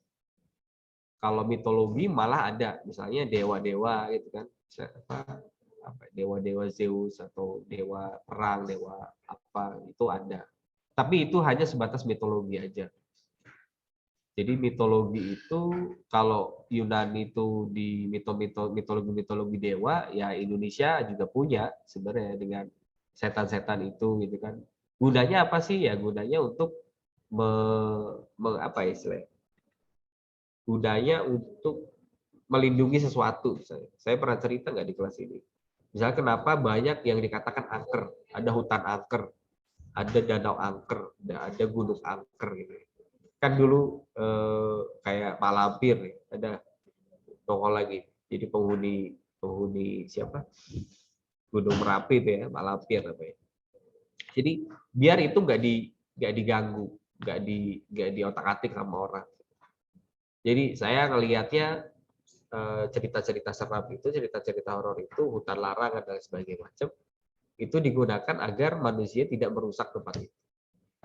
[SPEAKER 6] Kalau mitologi malah ada. Misalnya dewa-dewa gitu kan. Dewa-dewa Zeus atau dewa perang, dewa apa, itu ada. Tapi itu hanya sebatas mitologi aja. Jadi mitologi itu kalau Yunani itu di mitologi dewa, ya Indonesia juga punya sebenarnya dengan setan-setan itu gitu kan. Gunanya apa sih? Ya gunanya untuk apa istilahnya? Gunanya untuk melindungi sesuatu. Saya pernah cerita nggak di kelas ini? Misalnya kenapa banyak yang dikatakan angker, ada hutan angker, ada danau angker, ada gunung angker gitu. Kan dulu kayak Malampir, ada tokoh lagi, jadi penghuni siapa, Gunung Merapi itu ya, Malampir apa ya. Jadi biar itu nggak diganggu, nggak diotak-atik sama orang. Jadi saya ngelihatnya cerita-cerita seram itu, cerita-cerita horor itu, hutan larangan dan sebagainya macam, itu digunakan agar manusia tidak merusak tempat itu.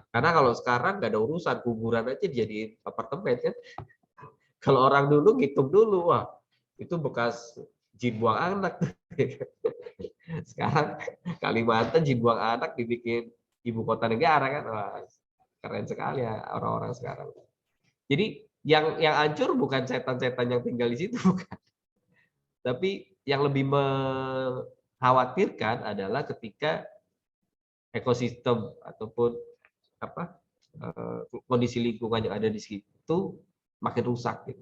[SPEAKER 6] Karena kalau sekarang nggak ada urusan, kuburan aja jadi apartemen kan. Kalau orang dulu ngitung dulu, wah itu bekas jin buang anak. Sekarang Kalimantan jin buang anak dibikin ibu kota negara kan, wah keren sekali ya orang-orang sekarang. Jadi yang hancur bukan setan-setan yang tinggal di situ, bukan. Tapi yang lebih mengkhawatirkan adalah ketika ekosistem ataupun kondisi lingkungan yang ada di situ makin rusak gitu.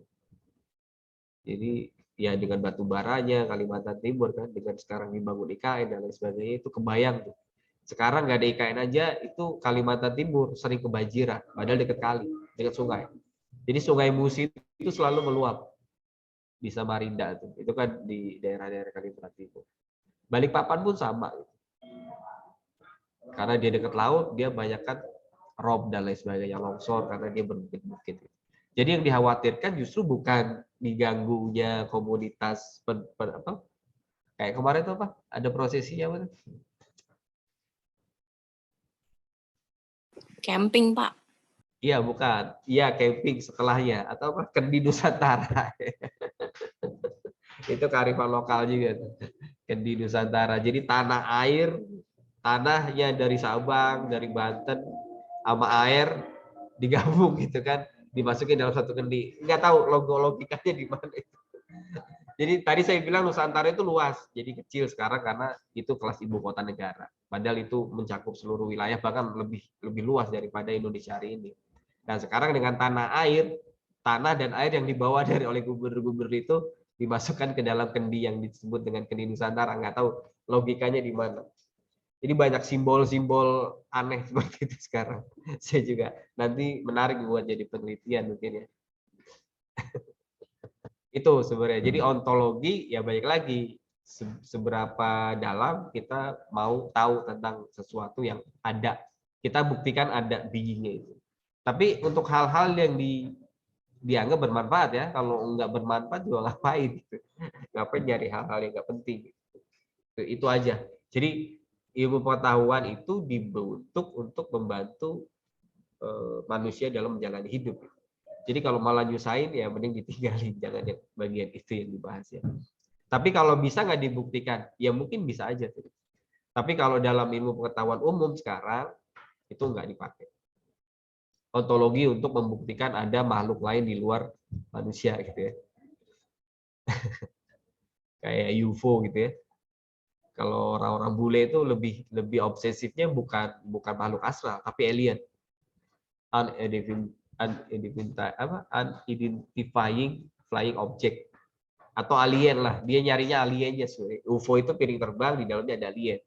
[SPEAKER 6] Jadi ya dengan batu baranya Kalimantan Timur kan, dengan sekarang dibangun IKN dan lain sebagainya, itu kebayang tuh. Sekarang nggak ada IKN aja itu Kalimantan Timur sering kebanjiran, padahal dekat kali, dekat sungai. Jadi Sungai Musi itu selalu meluap di Samarinda tuh. Itu kan di daerah-daerah Kalimantan Timur. Balikpapan pun sama. Karena dia dekat laut, dia banyak kan rob dan lain sebagainya, longsor karena dia berbukit-bukit. Jadi yang dikhawatirkan justru bukan diganggunya komunitas kayak kemarin itu apa? Ada prosesinya apa?
[SPEAKER 9] Camping, Pak.
[SPEAKER 6] Iya, bukan. Iya, camping setelahnya atau apa? Kendi Nusantara. Itu kearifan lokal juga tuh. Kendi Nusantara. Jadi tanahnya dari Sabang, dari Banten sama air digabung gitu kan, dimasukin dalam satu kendi. Nggak tahu logikanya di mana itu. Jadi tadi saya bilang Nusantara itu luas, jadi kecil sekarang karena itu kelas ibu kota negara. Padahal itu mencakup seluruh wilayah, bahkan lebih luas daripada Indonesia hari ini. Nah sekarang dengan tanah dan air yang dibawa oleh gubernur-gubernur itu dimasukkan ke dalam kendi yang disebut dengan kendi Nusantara. Nggak tahu logikanya di mana. Jadi banyak simbol-simbol aneh seperti itu sekarang. Saya juga nanti menarik buat jadi penelitian mungkin ya. Itu sebenarnya. Jadi ontologi ya balik lagi seberapa dalam kita mau tahu tentang sesuatu yang ada. Kita buktikan ada being-nya itu. Tapi untuk hal-hal yang dianggap bermanfaat ya, kalau nggak bermanfaat juga ngapain gitu. Ngapain nyari hal-hal yang nggak penting. Itu aja. Jadi ilmu pengetahuan itu dibentuk untuk membantu manusia dalam menjalani hidup. Jadi kalau malah nyusahin ya mending ditinggalin, jangan yang bagian itu yang dibahas ya. Tapi kalau bisa nggak dibuktikan, ya mungkin bisa aja tuh. Tapi kalau dalam ilmu pengetahuan umum sekarang itu nggak dipakai. Ontologi untuk membuktikan ada makhluk lain di luar manusia gitu ya. Kayak UFO gitu ya. Kalau orang-orang bule itu lebih obsesifnya bukan makhluk astral tapi alien. Unidentifying flying object atau alien lah. Dia nyarinya aliennya. UFO itu piring terbang, di dalamnya ada alien.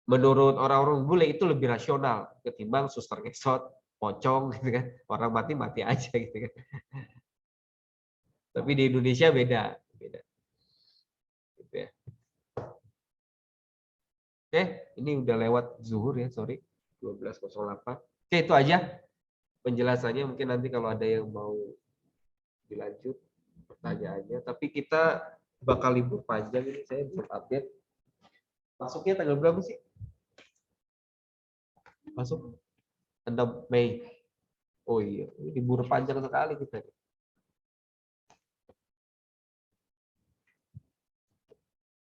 [SPEAKER 6] Menurut orang-orang bule itu lebih rasional ketimbang suster ngesot, pocong gitu kan. Orang mati aja gitu kan. Tapi di Indonesia beda. Gitu ya. Oke, ini udah lewat zuhur ya, sorry. 12.08. Oke, itu aja penjelasannya. Mungkin nanti kalau ada yang mau dilanjut pertanyaannya. Tapi kita bakal libur panjang ini, saya belum update. Masuknya tanggal berapa sih? Masuk 6 Mei. Oh iya, libur panjang sekali kita.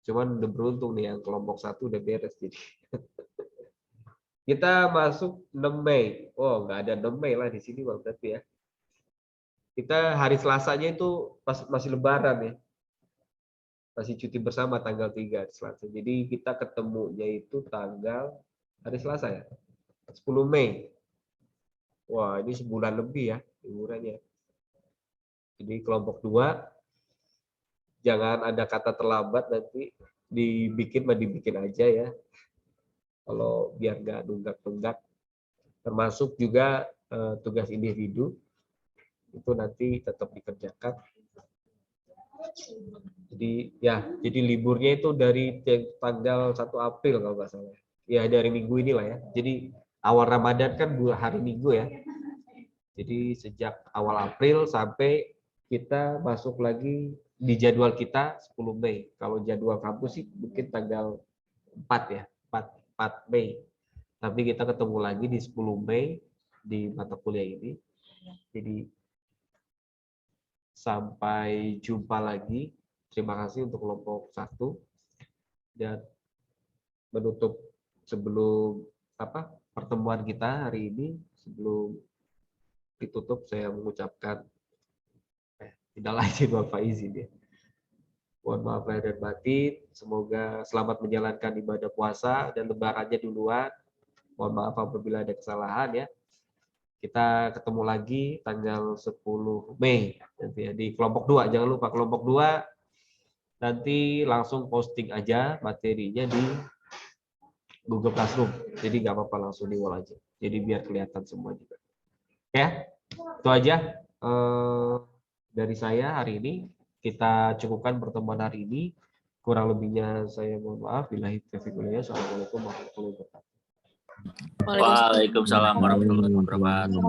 [SPEAKER 6] Cuman udah beruntung nih yang kelompok 1 udah beres jadi. Kita masuk 6 Mei. Oh, nggak ada 6 Mei lah di sini Bang berarti ya. Kita hari Selasanya itu masih lebaran ya. Masih cuti bersama tanggal 3 Selasa. Jadi kita ketemunya itu tanggal hari Selasa ya. 10 Mei. Wah, ini sebulan lebih ya liburannya. Jadi kelompok 2 jangan ada kata terlambat, nanti dibikin aja ya. Kalau biar nggak nunggak-nunggak. Termasuk juga tugas individu itu nanti tetap dikerjakan. Jadi ya, jadi liburnya itu dari tanggal 1 April kalau nggak salah. Ya dari minggu inilah ya. Jadi awal Ramadan kan 2 hari Minggu ya. Jadi sejak awal April sampai kita masuk lagi di jadwal kita 10 Mei. Kalau jadwal kampus sih mungkin tanggal 4 ya, 4 Mei. Tapi kita ketemu lagi di 10 Mei di mata kuliah ini. Jadi sampai jumpa lagi. Terima kasih untuk kelompok 1. Dan menutup sebelum pertemuan kita hari ini, sebelum ditutup saya mengucapkan tidak lain wal faizin ya. Mohon maaf lahir dan batin. Semoga selamat menjalankan ibadah puasa dan lebarannya duluan. Mohon maaf apabila ada kesalahan ya. Kita ketemu lagi tanggal 10 Mei nanti ya, di kelompok 2. Jangan lupa kelompok 2 nanti langsung posting aja materinya di Google Classroom. Jadi nggak apa-apa langsung di wall aja. Jadi biar kelihatan semua juga. Ya, itu aja. Dari saya hari ini, kita cukupkan pertemuan hari ini. Kurang lebihnya saya mohon maaf. Billahi taufiq wal hidayah. Assalamualaikum warahmatullahi wabarakatuh.
[SPEAKER 5] Waalaikumsalam warahmatullahi wabarakatuh.